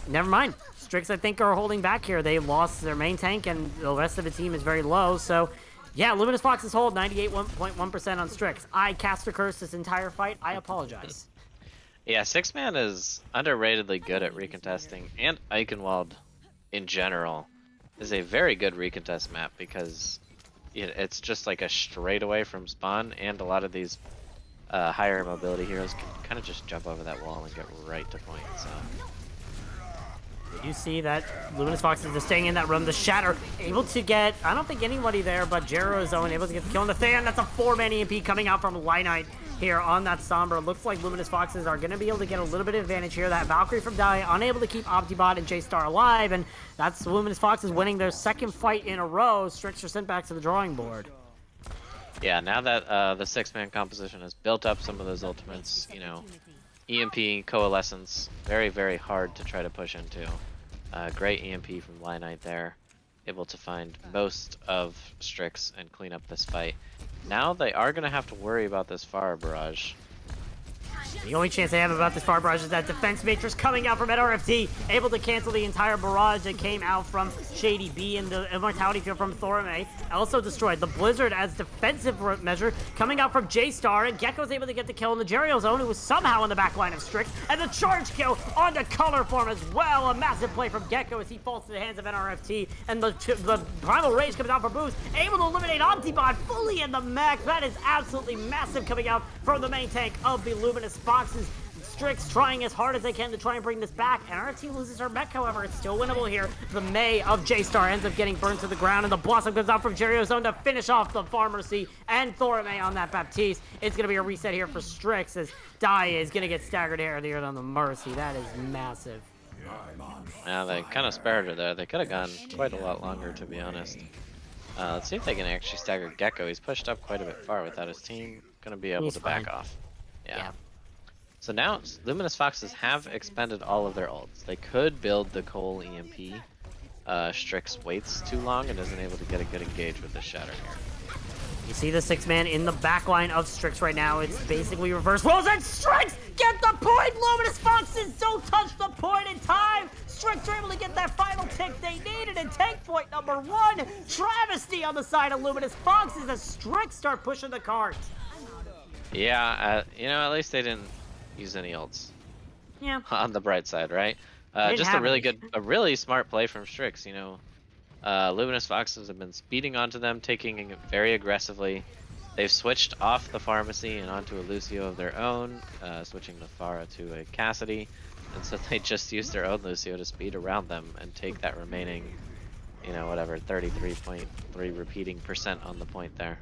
Never mind. Strix, I think, are holding back here. They lost their main tank, and the rest of the team is very low. So, yeah, Luminous Foxes hold 98.1% on Strix. I cast a curse this entire fight. I apologize. Yeah, 6-man is underratedly good at recontesting, and Eichenwald, in general, is a very good recontest map because it's just like a straightaway from spawn, and a lot of these higher mobility heroes can kind of just jump over that wall and get right to point. So. You see that Luminous Foxes just staying in that room. The Shatter able to get, I don't think anybody there, but Zone able to get the kill on the Than. That's a 4-man EMP coming out from Light Knight here on that Sombra. Looks like Luminous Foxes are going to be able to get a little bit of advantage here. That Valkyrie from Die unable to keep Optibot and J-Star alive, and that's Luminous Foxes winning their 2nd fight in a row. Strix are sent back to the drawing board. Yeah, now that the 6-man composition has built up some of those ultimates, EMP, Coalescence, very, very hard to try to push into. Great EMP from Light Knight there, able to find most of Strix and clean up this fight. Now they are going to have to worry about this Farah barrage. The only chance they have about this far barrage is that defense matrix coming out from NRFT, able to cancel the entire barrage that came out from Shady B, and the immortality field from Thorame also destroyed. The blizzard as defensive measure coming out from J-Star, and Gecko's able to get the kill in the Jerrio zone, who was somehow in the back line of Strix, and the charge kill onto Color Form as well. A massive play from Gecko as he falls to the hands of NRFT, and the Primal Rage comes out for Boost, able to eliminate Omnibot fully in the mech. That is absolutely massive coming out from the main tank of the Luminous Foxes. Strix trying as hard as they can to try and bring this back. NRFT loses her mech, however, it's still winnable here. The May of J-Star ends up getting burned to the ground, and the Blossom comes out from Jerrio's zone to finish off the Pharmacy and Thorame on that Baptiste. It's going to be a reset here for Strix as Dai is going to get staggered here on the Mercy. That is massive. Yeah, they kind of spared her there. They could have gone quite a lot longer, to be honest. Let's see if they can actually stagger Gecko. He's pushed up quite a bit far without his team. Gonna be able to back off. Yeah. So now Luminous Foxes have expended all of their ults. They could build the Cole EMP. Strix waits too long and isn't able to get a good engage with the Shatter here. You see the 6-man in the back line of Strix right now. It's basically reverse roles, and Strix get the point! Luminous Foxes don't touch the point in time! Strix are able to get that final tick they needed and take point number 1. Travesty on the side of Luminous Foxes as Strix start pushing the cart. Yeah, you know, at least they didn't use any ults. Yeah. On the bright side, right? Just a really smart play from Strix, you know. Luminous Foxes have been speeding onto them, taking it very aggressively. They've switched off the Pharmacy and onto a Lucio of their own, switching the Pharah to a Cassidy. And so they just used their own Lucio to speed around them and take that remaining, you know, whatever, 33.3 repeating % on the point there.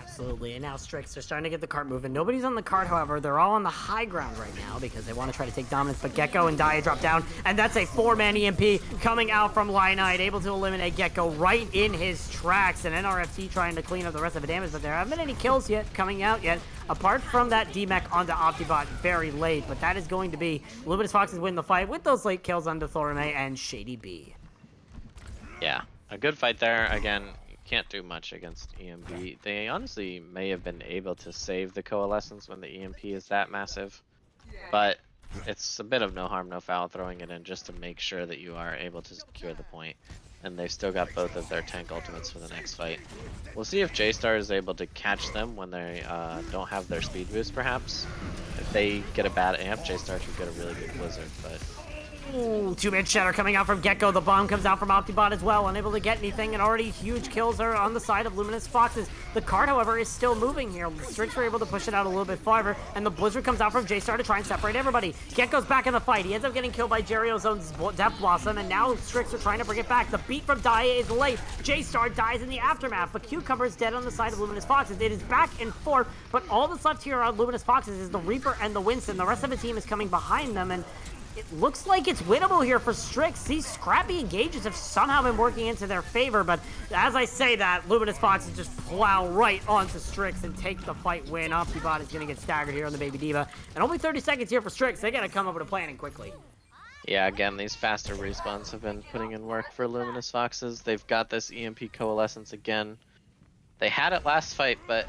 Absolutely, and now Strix are starting to get the cart moving. Nobody's on the cart, however. They're all on the high ground right now because they want to try to take dominance, but Gecko and Dia drop down, and that's a 4-man EMP coming out from Lionite, able to eliminate Gecko right in his tracks, and NRFT trying to clean up the rest of the damage, but there haven't been any kills yet coming out yet, apart from that D-Mech onto Optibot very late, but that is going to be Luminous Foxes win the fight with those late kills onto Thorame and Shady B. Yeah, a good fight there. Again, can't do much against EMP. They honestly may have been able to save the Coalescence when the EMP is that massive, but it's a bit of no harm, no foul throwing it in just to make sure that you are able to secure the point. And they've still got both of their tank ultimates for the next fight. We'll see if J-Star is able to catch them when they don't have their speed boost, perhaps. If they get a bad amp, J-Star should get a really good blizzard, but... Ooh, 2-man shatter coming out from Gecko. The bomb comes out from Optibot as well, unable to get anything, and already huge kills are on the side of Luminous Foxes. The card, however, is still moving here. The Strix were able to push it out a little bit farther, and the blizzard comes out from J-Star to try and separate everybody. Gecko's back in the fight. He ends up getting killed by Jerrio's own Death Blossom, and now Strix are trying to bring it back. The beat from Dia is late. J-Star dies in the aftermath, but Cucumber is dead on the side of Luminous Foxes. It is back and forth, but all that's left here on Luminous Foxes is the Reaper and the Winston. The rest of the team is coming behind them, and it looks like it's winnable here for Strix. These scrappy engages have somehow been working into their favor, but as I say that, Luminous Foxes just plow right onto Strix and take the fight win. Optibot is going to get staggered here on the Baby Diva, and only 30 seconds here for Strix. They got to come up with a plan and quickly. Yeah, again, these faster respawns have been putting in work for Luminous Foxes. They've got this EMP Coalescence again. They had it last fight, but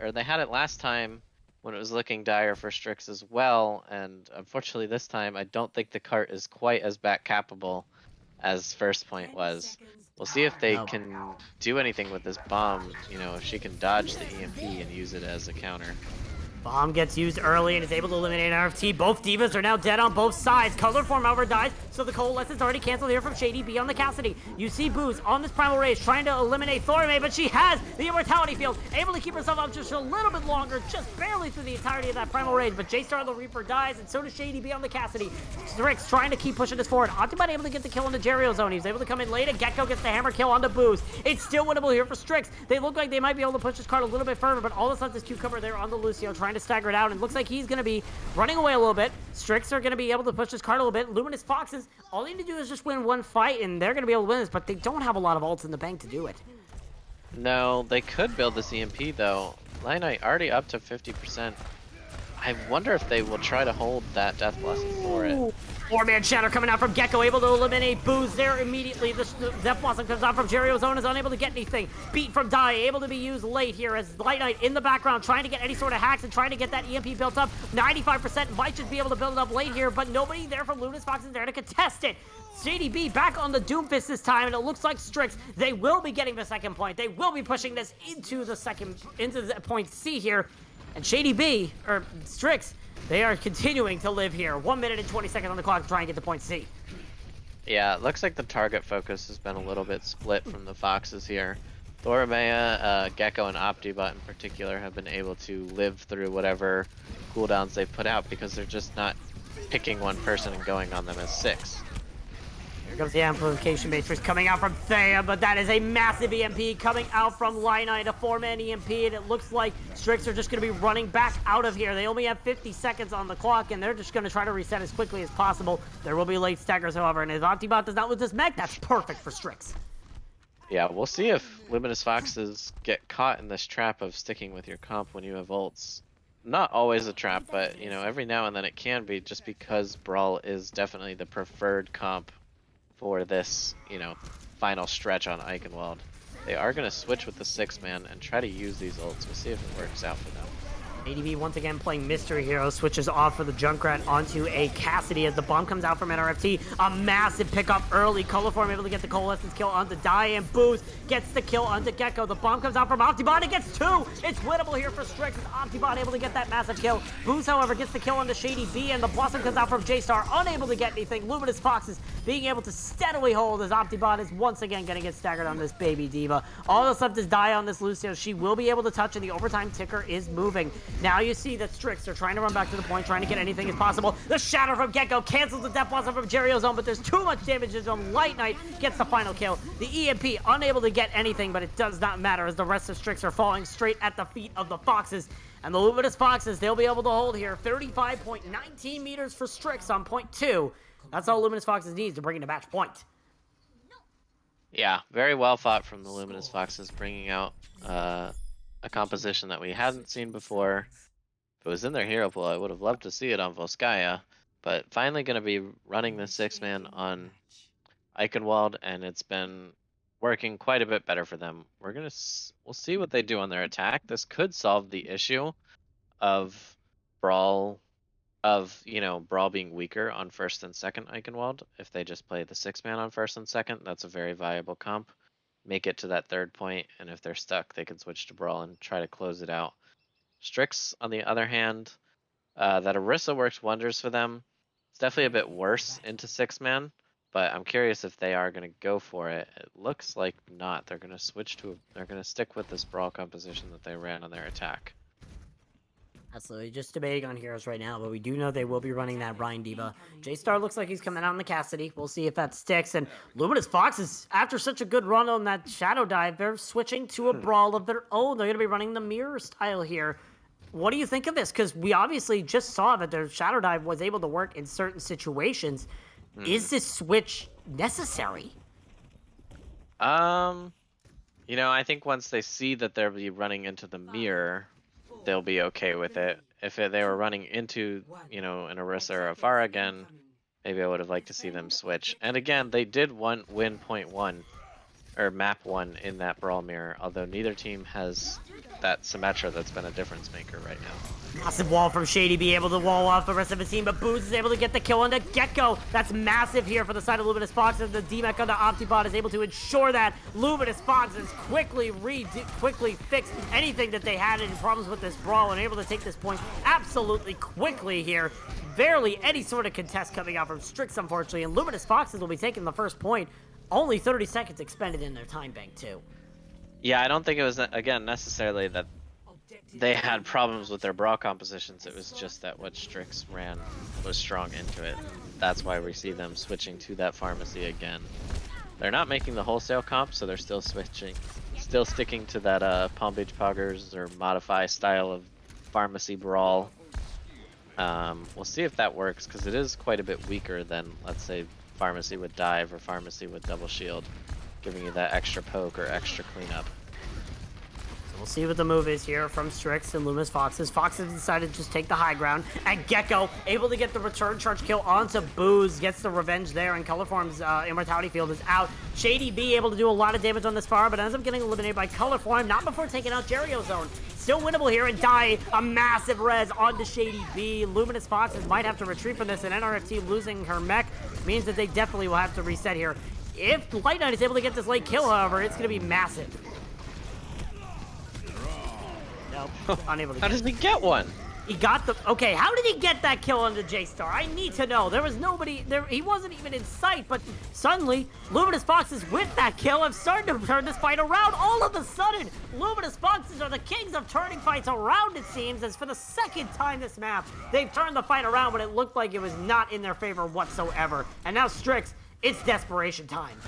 or they had it last time when it was looking dire for Strix as well, and unfortunately this time I don't think the cart is quite as back capable as first point was. We'll see if they can do anything with this bomb, you know, if she can dodge the EMP and use it as a counter. Bomb gets used early and is able to eliminate RFT. Both Divas are now dead on both sides. Color Form, however, dies, so the Coalescence already canceled here from Shady B on the Cassidy. You see Booze on this Primal Rage trying to eliminate Thorame, but she has the Immortality Field, able to keep herself up just a little bit longer, just barely through the entirety of that Primal Rage, but J-Star the Reaper dies, and so does Shady B on the Cassidy. Strix trying to keep pushing this forward. Optibot able to get the kill in the Jerrio zone. He's able to come in late, and Gecko gets the hammer kill on the Booze. It's still winnable here for Strix. They look like they might be able to push this card a little bit further, but all that's left is Cucumber there on the Lucio, trying to stagger it out, and looks like he's going to be running away a little bit. Strix are going to be able to push this card a little bit. Luminous Foxes, all they need to do is just win one fight, and they're going to be able to win this, but they don't have a lot of ults in the bank to do it. No, they could build this EMP though. Lionite already up to 50%. I wonder if they will try to hold that Death Blossom for it. Four-man shatter coming out from Gecko, able to eliminate Booze there immediately. The Death Blossom comes out from Jerry's Zone, is unable to get anything. Beat from Die, able to be used late here as Light Knight in the background, trying to get any sort of hacks and trying to get that EMP built up. 95% might just be able to build it up late here, but nobody there from Luminous Fox is there to contest it. JDB back on the Doomfist this time, and it looks like Strix, they will be getting the second point. They will be pushing this into the point C here. And Shady B, or Strix, they are continuing to live here. 1 minute and 20 seconds on the clock to try and get to point C. Yeah, it looks like the target focus has been a little bit split from the Foxes here. Thoramea, Gecko, and Optibot in particular have been able to live through whatever cooldowns they've put out because they're just not picking one person and going on them as 6. Here comes the amplification matrix coming out from Thea, but that is a massive EMP coming out from Light Knight, a 4-man EMP, and it looks like Strix are just going to be running back out of here. They only have 50 seconds on the clock, and they're just going to try to reset as quickly as possible. There will be late staggers, however, and if Optibot does not lose this mech, that's perfect for Strix. Yeah, we'll see if Luminous Foxes get caught in this trap of sticking with your comp when you have ults. Not always a trap, but, you know, every now and then it can be, just because Brawl is definitely the preferred comp for this, you know, final stretch on Eichenwald. They are going to switch with the 6-man and try to use these ults. We'll see if it works out for them. ADB once again playing Mystery Hero, switches off for the Junkrat onto a Cassidy as the bomb comes out from NRFT. A massive pickup early. Colorform able to get the Coalescence kill onto Die, and Booze gets the kill onto Gecko. The bomb comes out from Optibot. It gets 2. It's winnable here for Strix as Optibot able to get that massive kill. Booze, however, gets the kill onto Shady B, and the Blossom comes out from J-Star, unable to get anything. Luminous Foxes being able to steadily hold as Optibot is once again going to get staggered on this baby diva. All that's left is Die on this Lucio. She will be able to touch, and the overtime ticker is moving. Now you see that Strix are trying to run back to the point, trying to get anything as possible. The Shatter from Gecko cancels the Death Blossom from Jerry's Zone, but there's too much damage to him. Light Knight gets the final kill. The EMP unable to get anything, but it does not matter as the rest of Strix are falling straight at the feet of the Foxes. And the Luminous Foxes, they'll be able to hold here. 35.19 meters for Strix on point 2. That's all Luminous Foxes needs to bring in a match point. Yeah, very well fought from the Luminous Foxes, bringing out a composition that we hadn't seen before. If it was in their hero pool, I would have loved to see it on Volskaya, but finally going to be running the 6-man on Eichenwald, and it's been working quite a bit better for them. We'll see what they do on their attack. This could solve the issue of Brawl being weaker on first and second Eichenwald. If they just play the 6-man on first and second, that's a very viable comp. Make it to that third point, and if they're stuck, they can switch to Brawl and try to close it out. Strix, on the other hand, that Orisa works wonders for them. It's definitely a bit worse into 6-man, but I'm curious if they are going to go for it. It looks like not. They're going to they're going to stick with this Brawl composition that they ran on their attack. Absolutely, just debating on heroes right now, but we do know they will be running that Ryan Diva. J-Star looks like he's coming out in the Cassidy. We'll see if that sticks. And Luminous Foxes, after such a good run on that Shadow Dive, they're switching to a Brawl of their own. They're going to be running the Mirror style here. What do you think of this? Because we obviously just saw that their Shadow Dive was able to work in certain situations. Is this switch necessary? You know, I think once they see that they'll be running into the mirror, they'll be okay with it. If they were running into, you know, an Orisa or a Pharah again, maybe I would have liked to see them switch. And again, they did win point 1, or map 1 in that Brawl mirror, although neither team has that Symmetra that's been a difference maker right now. Massive wall from Shady, be able to wall off the rest of his team, but Booze is able to get the kill on the Gecko. That's massive here for the side of Luminous Fox, and the D-Mech on the Optibot is able to ensure that Luminous Foxes quickly fix anything that they had in problems with this Brawl and able to take this point absolutely quickly here. Barely any sort of contest coming out from Strix, unfortunately, and Luminous Foxes will be taking the first point. Only 30 seconds expended in their time bank, too. Yeah, I don't think it was, again, necessarily that they had problems with their Brawl compositions. It was just that what Strix ran was strong into it. That's why we see them switching to that Pharmacy again. They're not making the wholesale comp, so they're still sticking to that Palm Beach Poggers or Modify style of Pharmacy Brawl. We'll see if that works, because it is quite a bit weaker than, let's say, Pharmacy with Dive or Pharmacy with Double Shield, giving you that extra poke or extra cleanup. We'll see what the move is here from Strix and Luminous Foxes. Foxes decided to just take the high ground, and Gecko able to get the return charge kill onto Booze, gets the revenge there, and Colorform's Immortality Field is out. Shady B able to do a lot of damage on this far, but ends up getting eliminated by Colorform, not before taking out Jerio's Zone. Still winnable here, and Die, a massive res onto Shady B. Luminous Foxes might have to retreat from this, and NRFT losing her mech means that they definitely will have to reset here. If Light Knight is able to get this late kill, however, it's going to be massive. Nope, unable to. How does he get one? He got the. Okay, how did he get that kill on the J-Star? I need to know. There was nobody there. He wasn't even in sight, but suddenly, Luminous Foxes with that kill have started to turn this fight around. All of a sudden, Luminous Foxes are the kings of turning fights around, it seems, as for the second time this map, they've turned the fight around when it looked like it was not in their favor whatsoever. And now Strix, it's desperation time.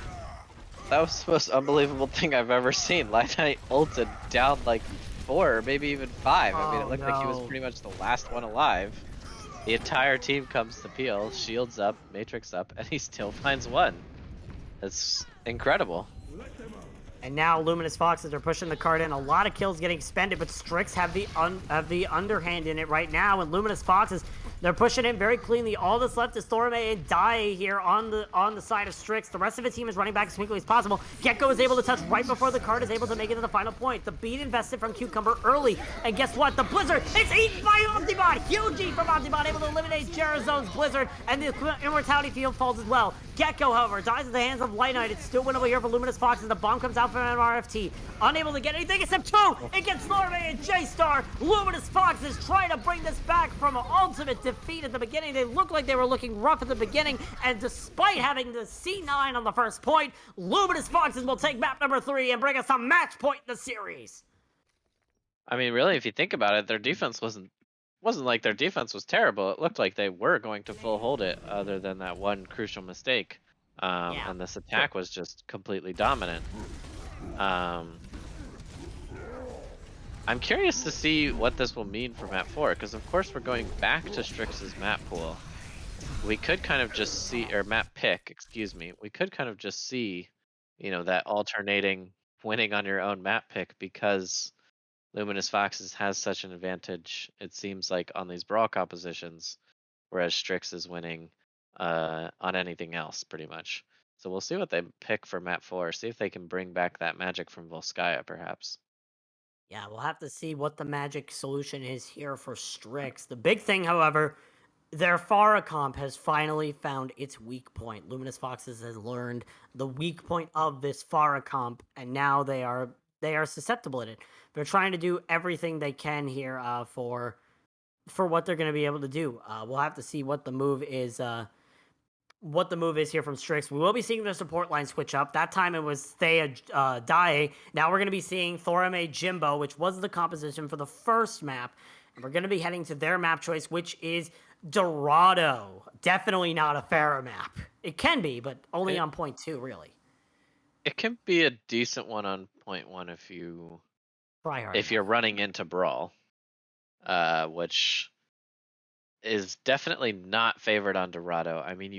That was the most unbelievable thing I've ever seen. Light Knight ulted down like 4 or maybe even 5. I mean, it looked like he was pretty much the last one alive. The entire team comes to peel, shields up, matrix up, and he still finds one. That's incredible. And now Luminous Foxes are pushing the card in. A lot of kills getting expended, but Strix have the underhand in it right now. And Luminous Foxes, they're pushing in very cleanly. All that's left is Thorame and Die here on the side of Strix. The rest of the team is running back as quickly as possible. Gecko is able to touch right before the card is able to make it to the final point. The beat invested from Cucumber early. And guess what? The Blizzard is eaten by Omnibot. Huge eat from Omnibot, able to eliminate Jerazone's Blizzard. And the Immortality Field falls as well. Gecko, however, dies at the hands of Light Knight. It's still winnable here for Luminous Foxes. The bomb comes out from MRFT. Unable to get anything except 2. It gets Thorame and J-Star. Luminous Foxes trying to bring this back from ultimate defeat at the beginning. They looked like they were looking rough at the beginning. And despite having the C9 on the first point, Luminous Foxes will take map number 3 and bring us a match point in the series. I mean, really, if you think about it, their defense wasn't like their defense was terrible. It looked like they were going to full hold it, other than that one crucial mistake. And this attack was just completely dominant. I'm curious to see what this will mean for map 4, because of course we're going back to Strix's map pool. We could kind of just see, or map pick, excuse me. We could kind of just see, that alternating winning on your own map pick, because Luminous Foxes has such an advantage, it seems like, on these brawl compositions, whereas Strix is winning on anything else, pretty much. So we'll see what they pick for map 4, see if they can bring back that magic from Volskaya, perhaps. Yeah, we'll have to see what the magic solution is here for Strix. The big thing, however, their Pharah comp has finally found its weak point. Luminous Foxes has learned the weak point of this Pharah comp, and now they are susceptible to it. They're trying to do everything they can here for what they're going to be able to do. We'll have to see what the move is. What the move is here from Strix. We will be seeing their support line switch up. That time it was Thea Dae. Now we're going to be seeing Thorame Jimbo, which was the composition for the first map. And we're going to be heading to their map choice, which is Dorado. Definitely not a Pharah map. It can be, but only on point 2, really. It can be a decent one on point 1 if you're running into Brawl, which is definitely not favored on Dorado. I mean,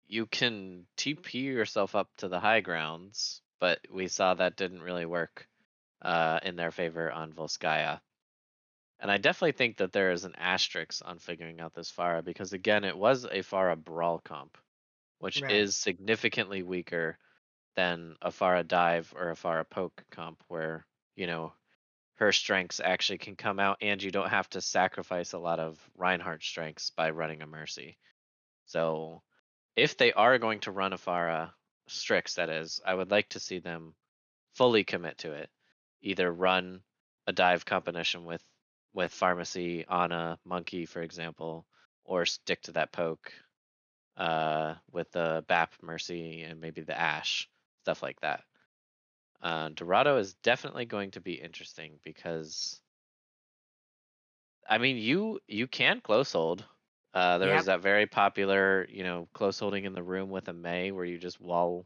you can TP yourself up to the high grounds, but we saw that didn't really work in their favor on Volskaya. And I definitely think that there is an asterisk on figuring out this Pharah, because again, it was a Pharah Brawl comp, which is significantly weaker than a Pharah Dive or a Pharah Poke comp, where, her strengths actually can come out and you don't have to sacrifice a lot of Reinhardt strengths by running a Mercy. So if they are going to run a Pharah Strix, that is, I would like to see them fully commit to it. Either run a dive combination with Pharmacy, Ana, Monkey, for example, or stick to that poke with the BAP Mercy and maybe the Ashe, stuff like that. Dorado is definitely going to be interesting, because I mean, you can close hold. There was that very popular, close holding in the room with a Mei, where you just wall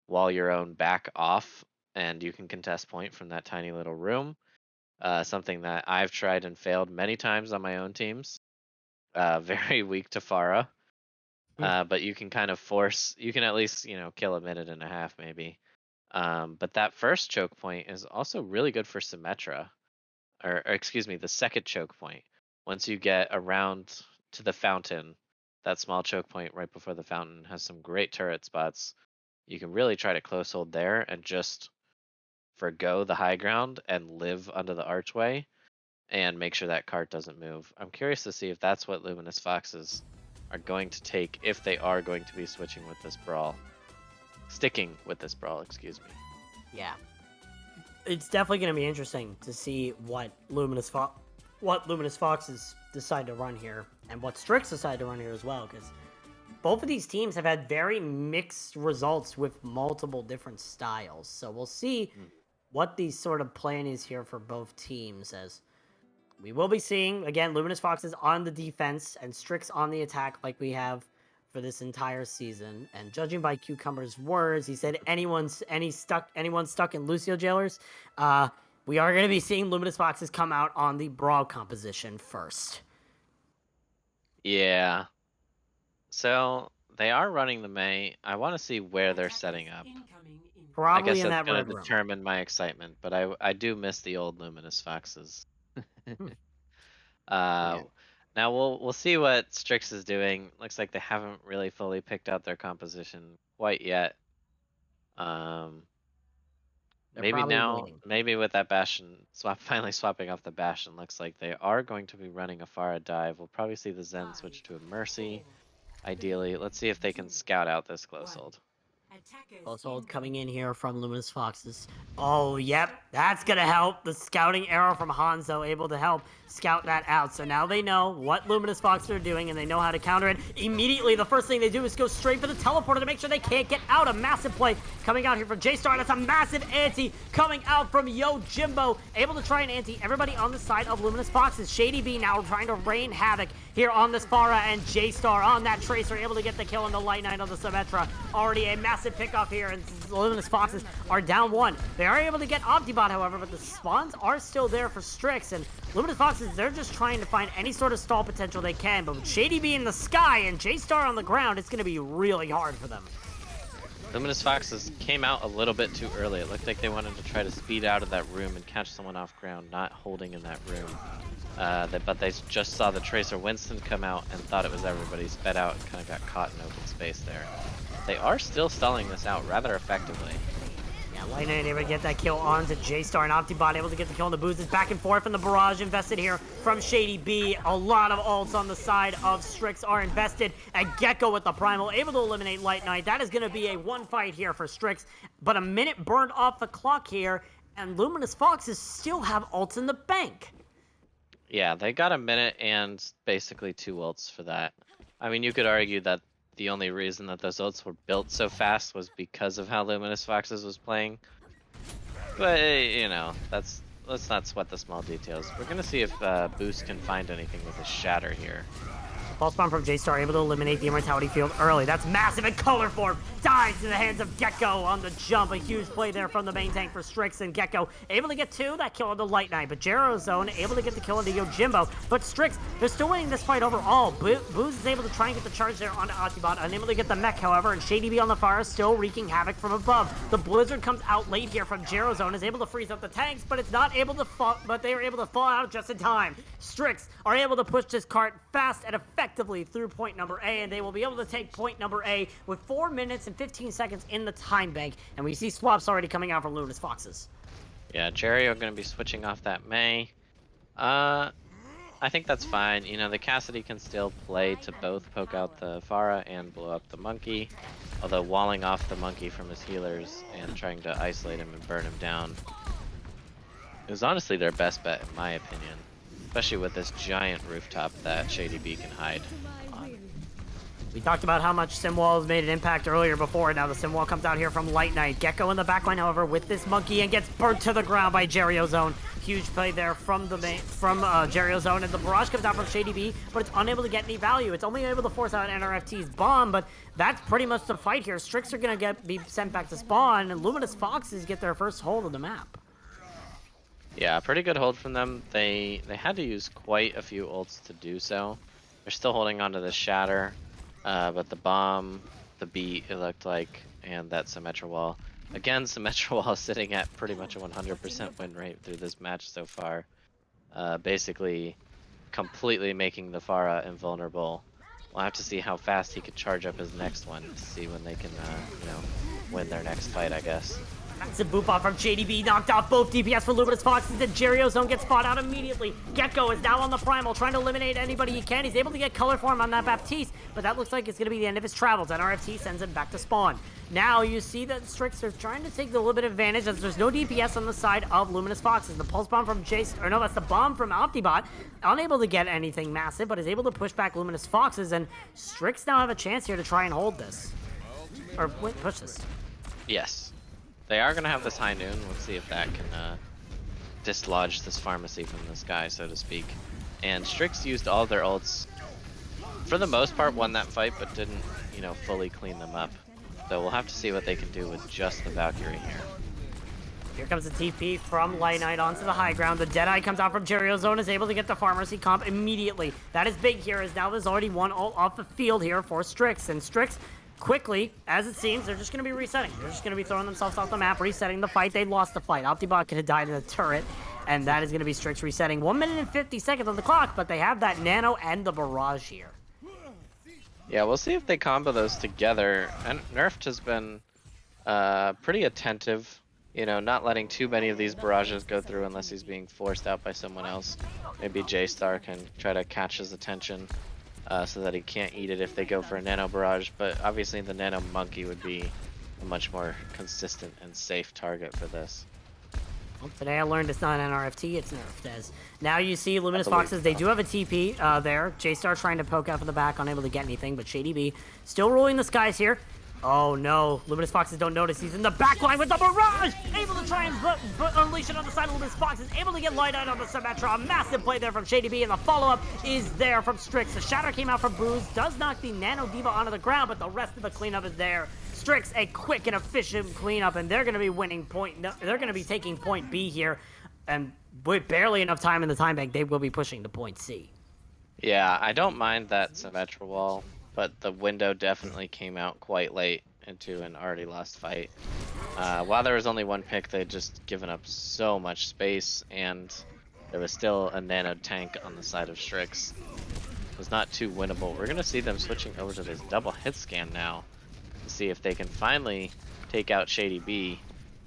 your own back off and you can contest point from that tiny little room. Something that I've tried and failed many times on my own teams. Very weak to Pharah. But you can kind of you can at least, kill a minute and a half maybe. But that first choke point is also really good for Symmetra, or excuse me, the second choke point. Once you get around to the fountain, that small choke point right before the fountain has some great turret spots. You can really try to close hold there and just forgo the high ground and live under the archway and make sure that cart doesn't move. I'm curious to see if that's what Luminous Foxes are going to take if they are going to be switching with this brawl. Sticking with this brawl, excuse me. Yeah. It's definitely going to be interesting to see what Luminous Foxes decide to run here and what Strix decide to run here as well, because both of these teams have had very mixed results with multiple different styles. So we'll see what the sort of plan is here for both teams, as we will be seeing, again, Luminous Foxes on the defense and Strix on the attack like we have for this entire season. And judging by Cucumber's words, he said anyone stuck in Lucio Jailers, we are going to be seeing Luminous Foxes come out on the brawl composition first. Yeah. So they are running the May. I want to see where they're setting up. I Probably guess in that's that going red to room. determine my excitement, but I do miss the old Luminous Foxes. Yeah. Now we'll see what Strix is doing. Looks like they haven't really fully picked out their composition quite yet. They're Maybe probably now, waiting. maybe with that Bastion finally swapping off the Bastion, looks like they are going to be running a Pharah dive. We'll probably see the Zen switch to a Mercy. Ideally, let's see if they can scout out this close hold. Close hold coming in here from Luminous Foxes. Oh, yep, that's gonna help. The scouting arrow from Hanzo able to help scout that out. So now they know what Luminous Foxes are doing and they know how to counter it. Immediately, the first thing they do is go straight for the teleporter to make sure they can't get out. A massive play coming out here from J-Star. That's a massive anti coming out from Yo Jimbo. Able to try and anti everybody on the side of Luminous Foxes. Shady B now trying to rain havoc here on this Pharah, and J-Star on that Tracer able to get the kill on the Light Knight on the Symmetra. Already a massive pickoff here, and Luminous Foxes are down one. They are able to get Optibot, however, but the spawns are still there for Strix, and Luminous Foxes, they're just trying to find any sort of stall potential they can, but with Shady B in the sky and J-Star on the ground, it's going to be really hard for them. Luminous Foxes came out a little bit too early. It looked like they wanted to try to speed out of that room and catch someone off ground, not holding in that room. But they just saw the Tracer Winston come out and thought it was everybody, sped out and kind of got caught in open space there. They are still stalling this out rather effectively. Yeah, Light Knight able to get that kill onto J-Star, and Optibot able to get the kill on the boozes. Back and forth, and the barrage invested here from Shady B. A lot of ults on the side of Strix are invested, and Gecko with the primal able to eliminate Light Knight. That is going to be a one fight here for Strix, but a minute burned off the clock here, and Luminous Foxes still have ults in the bank. Yeah, they got a minute and basically 2 ults for that. I mean, you could argue that the only reason that those ults were built so fast was because of how Luminous Foxes was playing. But, you know, let's not sweat the small details. We're going to see if Boost can find anything with his Shatter here. False bomb from J-Star, able to eliminate the Immortality Field early. That's massive, and Color Form dies in the hands of Gecko on the jump. A huge play there from the main tank for Strix, and Gecko able to get 2, that kill on the Light Knight. But Zone able to get the kill on the Yojimbo. But Strix, they're still winning this fight overall. Booz is able to try and get the charge there onto Optibot, unable to get the mech, however, and Shady B on the fire still wreaking havoc from above. The Blizzard comes out late here from Zone, is able to freeze up the tanks, but it's not able to fall, but they are able to fall out just in time. Strix are able to push this cart fast and effectively through point number A, and they will be able to take point number A with 4 minutes and 15 seconds in the time bank, and we see swaps already coming out from Luminous Foxes. Yeah, Jerry are going to be switching off that May. I think that's fine. You know, the Cassidy can still play to both poke out the Pharah and blow up the monkey, although walling off the monkey from his healers and trying to isolate him and burn him down is honestly their best bet, in my opinion. Especially with this giant rooftop that Shady B can hide on. We talked about how much Simwall has made an impact earlier before. Now the Simwall comes out here from Light Knight. Gecko in the backline, however, with this monkey, and gets burnt to the ground by Zone. Huge play there from Zone, and the barrage comes out from Shady B, but it's unable to get any value. It's only able to force out NRFT's bomb, but that's pretty much the fight here. Strix are going to be sent back to spawn, and Luminous Foxes get their first hold of the map. Yeah, pretty good hold from them. They had to use quite a few ults to do so. They're still holding on to the Shatter, but the bomb, the beat, it looked like, and that Symmetra wall Again, Symmetra Wall sitting at pretty much a 100% win rate through this match so far. Basically, completely making the Pharah invulnerable. We'll have to see how fast he could charge up his next one to see when they can, you know, win their next fight, I guess. That's a boop off from JDB, knocked off both DPS for Luminous Foxes, and Jerry Zone gets spot out immediately. Gecko is now on the Primal, trying to eliminate anybody he can. He's able to get color form on that Baptiste, but that looks like it's going to be the end of his travels. NRFT sends him back to spawn. Now you see that Strix are trying to take a little bit of advantage as there's no DPS on the side of Luminous Foxes. The Pulse Bomb from Jace, or no, that's the bomb from Optibot. Unable to get anything massive, but is able to push back Luminous Foxes, and Strix now have a chance here to try and hold this. Or wait, push this. Yes. They are going to have this high noon. Let's see if that can dislodge this pharmacy from the sky, so to speak. And Strix used all their ults. For the most part, won that fight, but didn't, you know, fully clean them up. So we'll have to see what they can do with just the Valkyrie here. Here comes the TP from Light Knight onto the high ground. The Deadeye comes out from Jerry Zone, is able to get the Pharmacy comp immediately. That is big here, as now there's already one ult off the field here for Strix. And Strix, quickly, as it seems, they're just going to be resetting. They're just going to be throwing themselves off the map, resetting the fight. They lost the fight. Optibot could have died in the turret, and that is going to be Strix resetting. 1 minute and 50 seconds on the clock, but they have that Nano and the Barrage here. Yeah, we'll see if they combo those together. And Nerfed has been pretty attentive, you know, not letting too many of these barrages go through unless he's being forced out by someone else. Maybe J-Star can try to catch his attention so that he can't eat it if they go for a Nano Barrage, but obviously the Nano Monkey would be a much more consistent and safe target for this. Well, today I learned it's not an NRFT, it's nerfed as. Now you see Luminous Foxes, they do have a TP there. J-Star trying to poke out from the back, unable to get anything, but Shady B still ruling the skies here. Oh no, Luminous Foxes don't notice. He's in the back line with the Barrage! Able to try and unleash it on the side of Luminous Foxes, able to get Light Out on the Symmetra. A massive play there from Shady B, and the follow-up is there from Strix. The Shatter came out from Booze, does knock the Nano Diva onto the ground, but the rest of the cleanup is there. Strix, a quick and efficient cleanup, and they're going to be winning point. They're going to be taking point B here, and with barely enough time in the time bank, they will be pushing to point C. Yeah, I don't mind that Symmetra wall, but the window definitely came out quite late into an already lost fight. While there was only one pick, they'd just given up so much space, and there was still a Nano tank on the side of Strix. It was not too winnable. We're going to see them switching over to this double hit scan now to see if they can finally take out Shady B.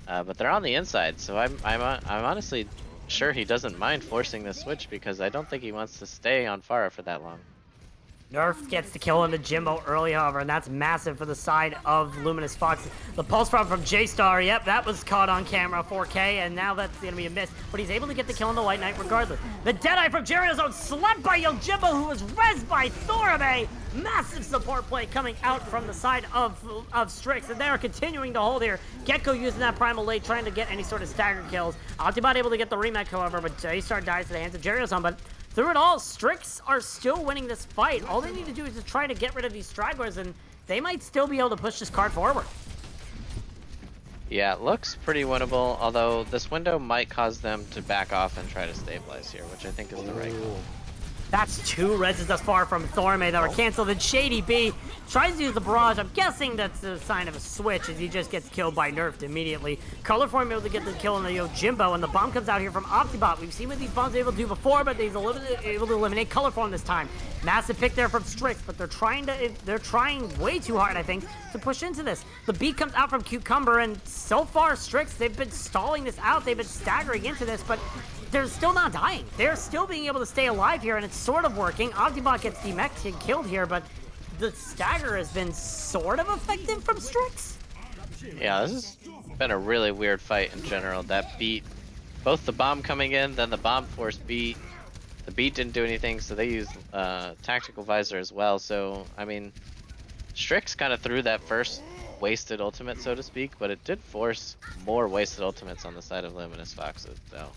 But they're on the inside, so I'm honestly sure he doesn't mind forcing the switch, because I don't think he wants to stay on Pharah for that long. Nerf gets the kill on the Jimbo early, however, and that's massive for the side of Luminous Fox. The pulse bomb from J-Star, yep, that was caught on camera, 4K, and now that's going to be a miss. But he's able to get the kill on the White Knight regardless. The Deadeye from Jerry Zone, slept by Yojimbo, who was rezzed by Thorame. Massive support play coming out from the side of Strix, and they are continuing to hold here. Gecko using that Primal late, trying to get any sort of stagger kills. Optibot able to get the remake, however, but J-Star dies to the hands of Jerry Zone, but through it all, Strix are still winning this fight. All they need to do is to try to get rid of these stragglers, and they might still be able to push this card forward. Yeah, it looks pretty winnable, although this window might cause them to back off and try to stabilize here, which I think is the right call. That's 2 reses thus far from Thorme that were canceled, and Shady B tries to use the Barrage. I'm guessing that's a sign of a switch, as he just gets killed by Nerfed immediately. Colorform able to get the kill on the Yojimbo, and the bomb comes out here from Optibot. We've seen what these bombs are able to do before, but he's able to eliminate Colorform this time. Massive pick there from Strix, but they're trying way too hard, I think, to push into this. The beat comes out from Cucumber, and so far, Strix, they've been stalling this out. They've been staggering into this, but they're still not dying. They're still being able to stay alive here, and it's sort of working. Optibot gets demeched and killed here, but the stagger has been sort of effective from Strix. Yeah, this has been a really weird fight in general. That beat, both the bomb coming in, then the bomb force beat. The beat didn't do anything, so they used Tactical Visor as well. So, I mean, Strix kind of threw that first wasted ultimate, so to speak, but it did force more wasted ultimates on the side of Luminous Foxes, so.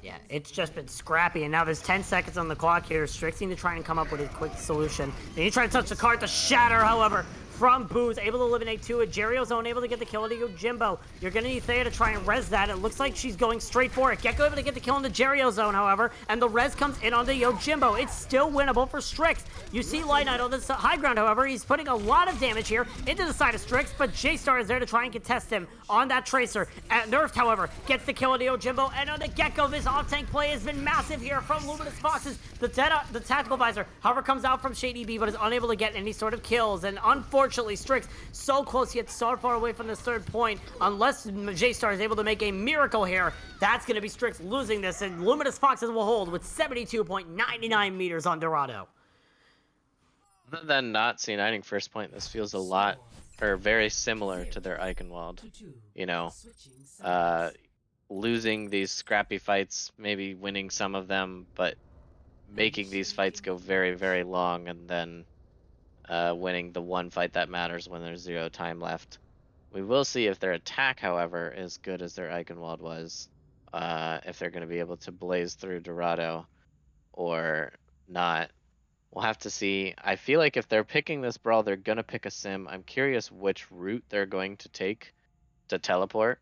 Yeah, it's just been scrappy, and now there's 10 seconds on the clock here. Strix need to try and come up with a quick solution. They need to try to touch the card to Shatter, however, from Booze, able to eliminate 2. Jerrio's own able to get the kill into Yojimbo. You're going to need Thea to try and res that. It looks like she's going straight for it. Gekko able to get the kill into Jerrio's zone, however, and the res comes in onto Yojimbo. It's still winnable for Strix. You see Light Knight on this high ground, however. He's putting a lot of damage here into the side of Strix, but J-Star is there to try and contest him on that Tracer. Nerfed, however, gets the kill into Yojimbo, and on the Gekko, this off-tank play has been massive here from Luminous Foxes. The Tactical Visor, however, comes out from Shady B, but is unable to get any sort of kills, and unfortunately, Strix so close yet so far away from this third point. Unless J-Star is able to make a miracle here, that's going to be Strix losing this, and Luminous Foxes will hold with 72.99 meters on Dorado. Other than not C9ing first point, this feels a lot, or very similar to their Eichenwald. You know, losing these scrappy fights, maybe winning some of them, but making these fights go very, very long, and then winning the one fight that matters when there's 0 time left. We will see if their attack, however, is good as their Eichenwald was, if they're going to be able to blaze through Dorado or not. We'll have to see. I feel like if they're picking this brawl, they're going to pick a sim. I'm curious which route they're going to take to teleport.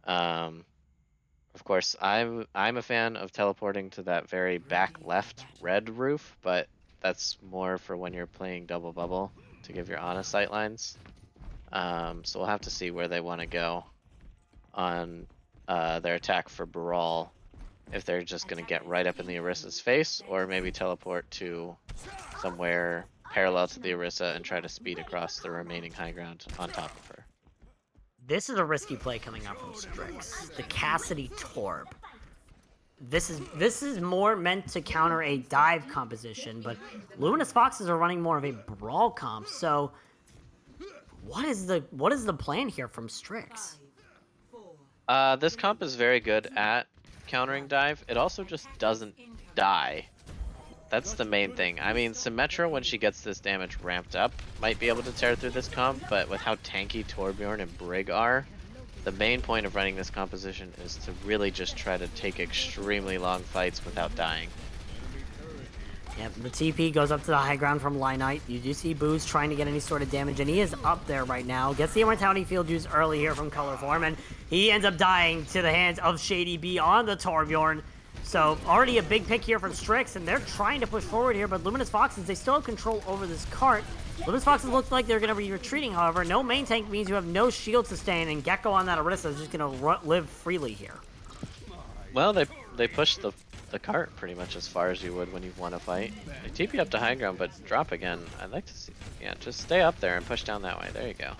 Of course, I'm a fan of teleporting to that very back left red roof, but that's more for when you're playing double bubble to give your honest sight lines. So we'll have to see where they want to go on their attack for brawl. If they're just going to get right up in the Orissa's face, or maybe teleport to somewhere parallel to the Orissa and try to speed across the remaining high ground on top of her. This is a risky play coming out from Strix. The Cassidy Torb. This is more meant to counter a dive composition, but Luminous Foxes are running more of a brawl comp. So, what is the plan here from Strix? This comp is very good at countering dive. It also just doesn't die. That's the main thing. I mean, Symmetra, when she gets this damage ramped up, might be able to tear through this comp, but with how tanky Torbjorn and Brig are, the main point of running this composition is to really just try to take extremely long fights without dying. Yep, the TP goes up to the high ground from Light Knight. You do see Booze trying to get any sort of damage, and he is up there right now. Gets the Immortality Field used early here from Colorform, and he ends up dying to the hands of Shady B on the Torbjorn. So already a big pick here from Strix, and they're trying to push forward here, but Luminous Foxes, they still have control over this cart. Luminous Foxes looks like they're going to be retreating, however. No main tank means you have no shield sustain, and Gekko on that Orisa is just going to live freely here. Well, they pushed the cart pretty much as far as you would when you want to fight. They TP up to high ground, but drop again. I'd like to see, yeah, just stay up there and push down that way. There you go.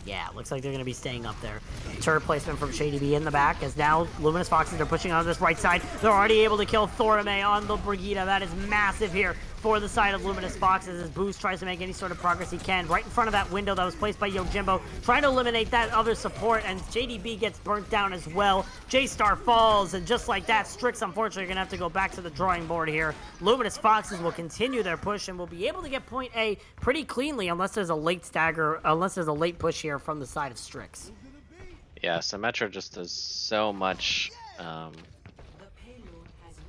Yeah, looks like they're going to be staying up there. Turret placement from Shady B in the back, as now Luminous Foxes are pushing on this right side. They're already able to kill Thorame on the Brigida. That is massive here for the side of Luminous Foxes as Boost tries to make any sort of progress he can. Right in front of that window that was placed by Yojimbo, trying to eliminate that other support, and JDB gets burnt down as well. J-Star falls, and just like that, Strix unfortunately are going to have to go back to the drawing board here. Luminous Foxes will continue their push and will be able to get point A pretty cleanly unless there's a late stagger, unless there's a late push here from the side of Strix. Yeah, Symmetra just does so much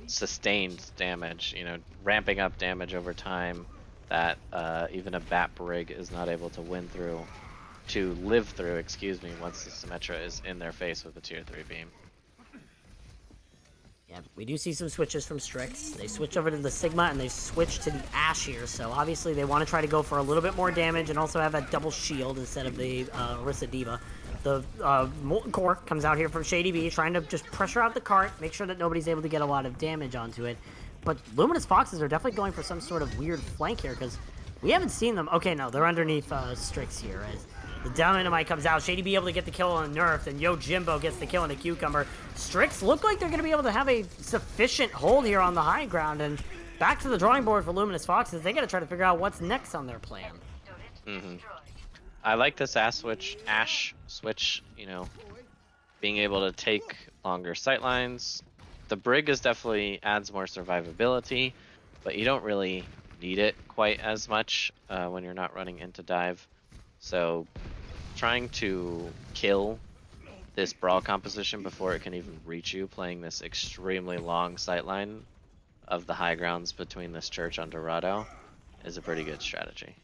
sustained damage, you know, ramping up damage over time that even a Bat Brig is not able to live through, excuse me, once the Symmetra is in their face with a tier 3 beam. Yeah, we do see some switches from Strix. They switch over to the Sigma and they switch to the Ashe here, so obviously they want to try to go for a little bit more damage and also have that double shield instead of the Orisa Diva. The Molten Core comes out here from Shady B, trying to just pressure out the cart, make sure that nobody's able to get a lot of damage onto it. But Luminous Foxes are definitely going for some sort of weird flank here, because we haven't seen them. Okay, no, they're underneath Strix here. As the Dynamite comes out, Shady B able to get the kill on Nerf, and Yojimbo gets the kill on the Cucumber. Strix look like they're going to be able to have a sufficient hold here on the high ground, and back to the drawing board for Luminous Foxes. They got to try to figure out what's next on their plan. Mm-hmm. I like this Ashe switch, you know, being able to take longer sightlines. The Brig is definitely adds more survivability, but you don't really need it quite as much when you're not running into dive. So trying to kill this brawl composition before it can even reach you, playing this extremely long sightline of the high grounds between this church on Dorado, is a pretty good strategy.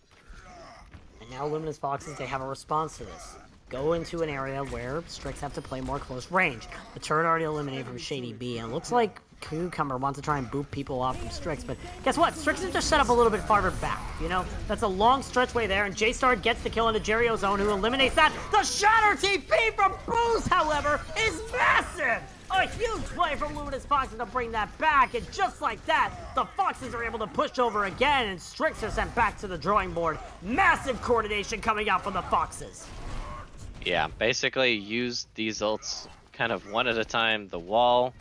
And now Luminous Foxes, they have a response to this. Go into an area where Strix have to play more close range. The turret already eliminated from Shady B, and it looks like Cucumber wants to try and boot people off from Strix, but guess what? Strix is just set up a little bit farther back, you know? That's a long stretchway there, and J-Star gets the kill into Jerio's zone, who eliminates that. The Shatter TP from Booze, however, is massive! A huge play from Luminous Foxes to bring that back, and just like that, the Foxes are able to push over again, and Strix are sent back to the drawing board. Massive coordination coming out from the Foxes. Yeah, basically use these ults kind of one at a time. The wall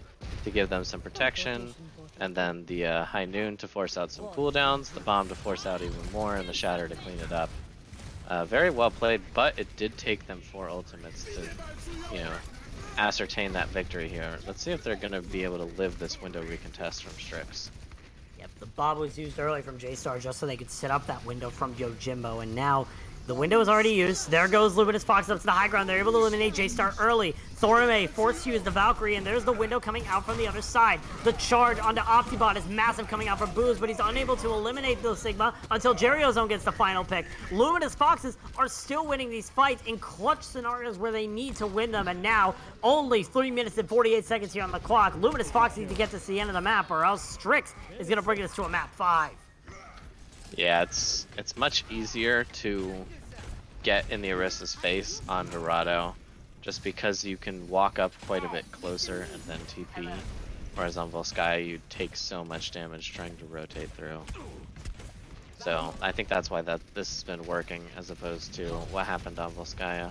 to give them some protection, and then the High Noon to force out some cooldowns, the bomb to force out even more, and the Shatter to clean it up. Very well played, but it did take them 4 ultimates to, you know, ascertain that victory here. Let's see if they're going to be able to live this window recontest from Strix. Yep, the bomb was used early from J-Star just so they could set up that window from Yojimbo, and now the window is already used. There goes Luminous Fox up to the high ground. They're able to eliminate J-Star early. Thorname forced to use the Valkyrie, and there's the window coming out from the other side. The charge onto Optibot is massive coming out from Booze, but he's unable to eliminate the Sigma until Jerio's Zone gets the final pick. Luminous Foxes are still winning these fights in clutch scenarios where they need to win them, and now only 3 minutes and 48 seconds here on the clock. Luminous Foxes need to get to the end of the map, or else Strix is going to bring us to a map 5. Yeah, it's much easier to get in the Orisa's face on Dorado, just because you can walk up quite a bit closer and then TP, whereas on Volskaya you take so much damage trying to rotate through. So I think that's why this has been working, as opposed to what happened on Volskaya.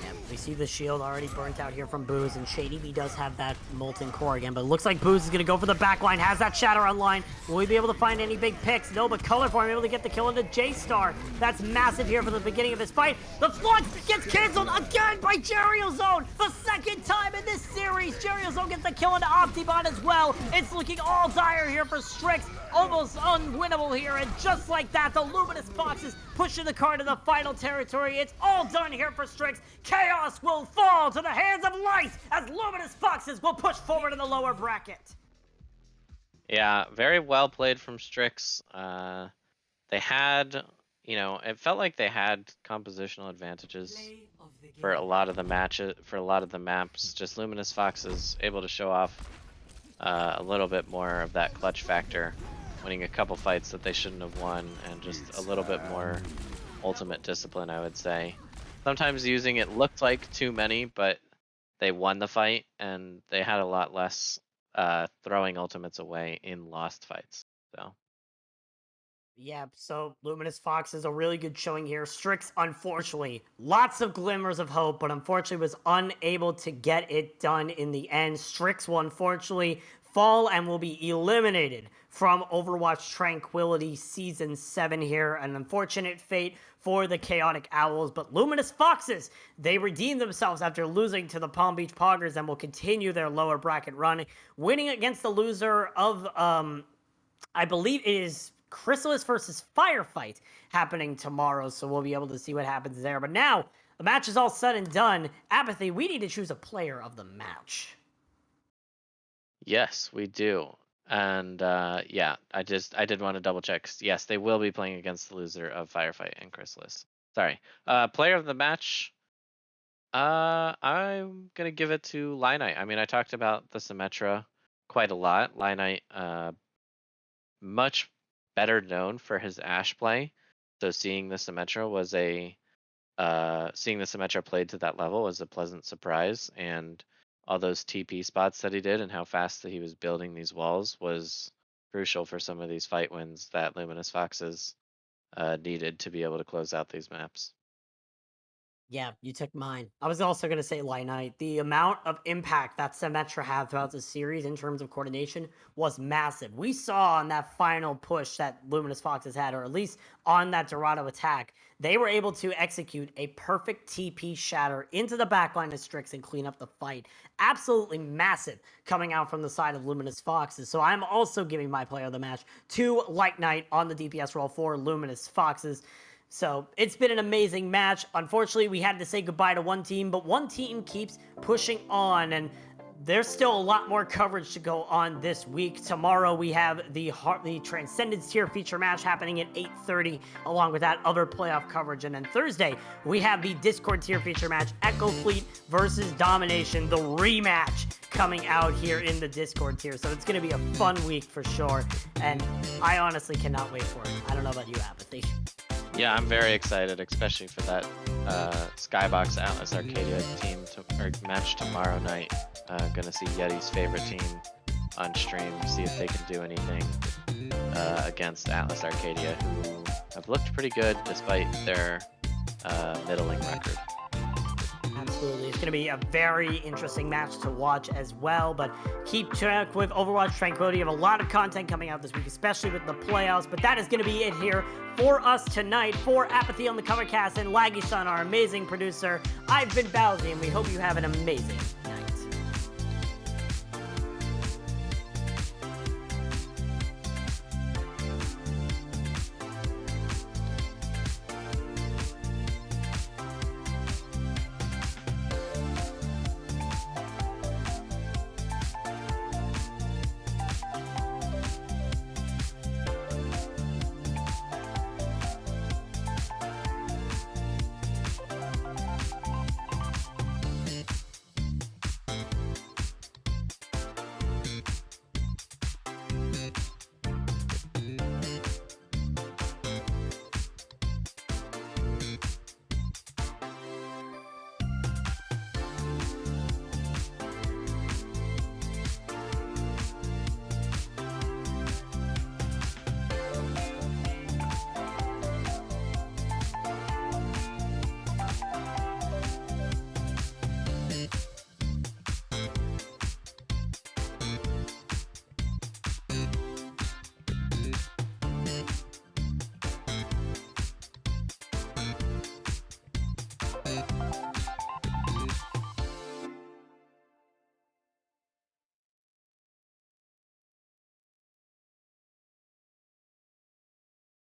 Yeah, we see the shield already burnt out here from Booze, and Shady B does have that Molten Core again, but it looks like Booze is going to go for the backline, has that Shatter online. Will we be able to find any big picks? No, but Colorform able to get the kill into J-Star. That's massive here for the beginning of this fight. The Flux gets canceled again by Jerio's Zone. The second time in this series, Jerio's Zone gets the kill into Optibot as well. It's looking all dire here for Strix. Almost unwinnable here, and just like that, the Luminous Foxes pushing the car to the final territory. It's all done here for Strix. Chaos will fall to the hands of Light as Luminous Foxes will push forward in the lower bracket. Yeah, very well played from Strix. They had, you know, it felt like they had compositional advantages for a lot of the matches, for a lot of the maps. Just Luminous Foxes able to show off a little bit more of that clutch factor, winning a couple fights that they shouldn't have won, and just a little bit more ultimate discipline, I would say. Sometimes using it looked like too many, but they won the fight, and they had a lot less throwing ultimates away in lost fights. So Yeah, so Luminous Fox is a really good showing here. Strix, unfortunately, lots of glimmers of hope, but unfortunately was unable to get it done in the end. Strix will unfortunately fall and will be eliminated from Overwatch Tranquility Season 7 here. An unfortunate fate for the Chaotic Owls, but Luminous Foxes, they redeemed themselves after losing to the Palm Beach Poggers and will continue their lower bracket run, winning against the loser of, I believe it is Chrysalis versus Firefight happening tomorrow, so we'll be able to see what happens there. But now, the match is all said and done. Apathy, we need to choose a player of the match. yes, we do. And yeah, I did want to double check. Yes, they will be playing against the loser of Firefight and Chrysalis. Sorry. Player of the match. I'm gonna give it to Linite. I mean, I talked about the Symmetra quite a lot. Linite, much better known for his Ashe play. So seeing the Symmetra played to that level was a pleasant surprise, and all those TP spots that he did and how fast that he was building these walls was crucial for some of these fight wins that Luminous Foxes needed to be able to close out these maps. Yeah, you took mine. I was also going to say Light Knight. The amount of impact that Symmetra had throughout the series in terms of coordination was massive. We saw on that final push that Luminous Foxes had, or at least on that Dorado attack, they were able to execute a perfect TP shatter into the backline of Strix and clean up the fight. Absolutely massive coming out from the side of Luminous Foxes. So I'm also giving my player of the match to Light Knight on the DPS role for Luminous Foxes. So it's been an amazing match. Unfortunately, we had to say goodbye to one team, but one team keeps pushing on, and there's still a lot more coverage to go on this week. Tomorrow we have the Transcendence tier feature match happening at 8:30, along with that other playoff coverage. And then Thursday we have the Discord tier feature match, Echo Fleet versus Domination, the rematch coming out here in the Discord tier. So it's going to be a fun week for sure. And I honestly cannot wait for it. I don't know about you, Apathy. Yeah, I'm very excited, especially for that Skybox Atlas Arcadia match tomorrow night. Gonna see Yeti's favorite team on stream, see if they can do anything against Atlas Arcadia, who have looked pretty good despite their middling record. Absolutely. It's going to be a very interesting match to watch as well, but keep track with Overwatch Tranquility. You have a lot of content coming out this week, especially with the playoffs, but that is going to be it here for us tonight. For Apathy on the Covercast and Laggy Sean, our amazing producer, I've been Bowsy, and we hope you have an amazing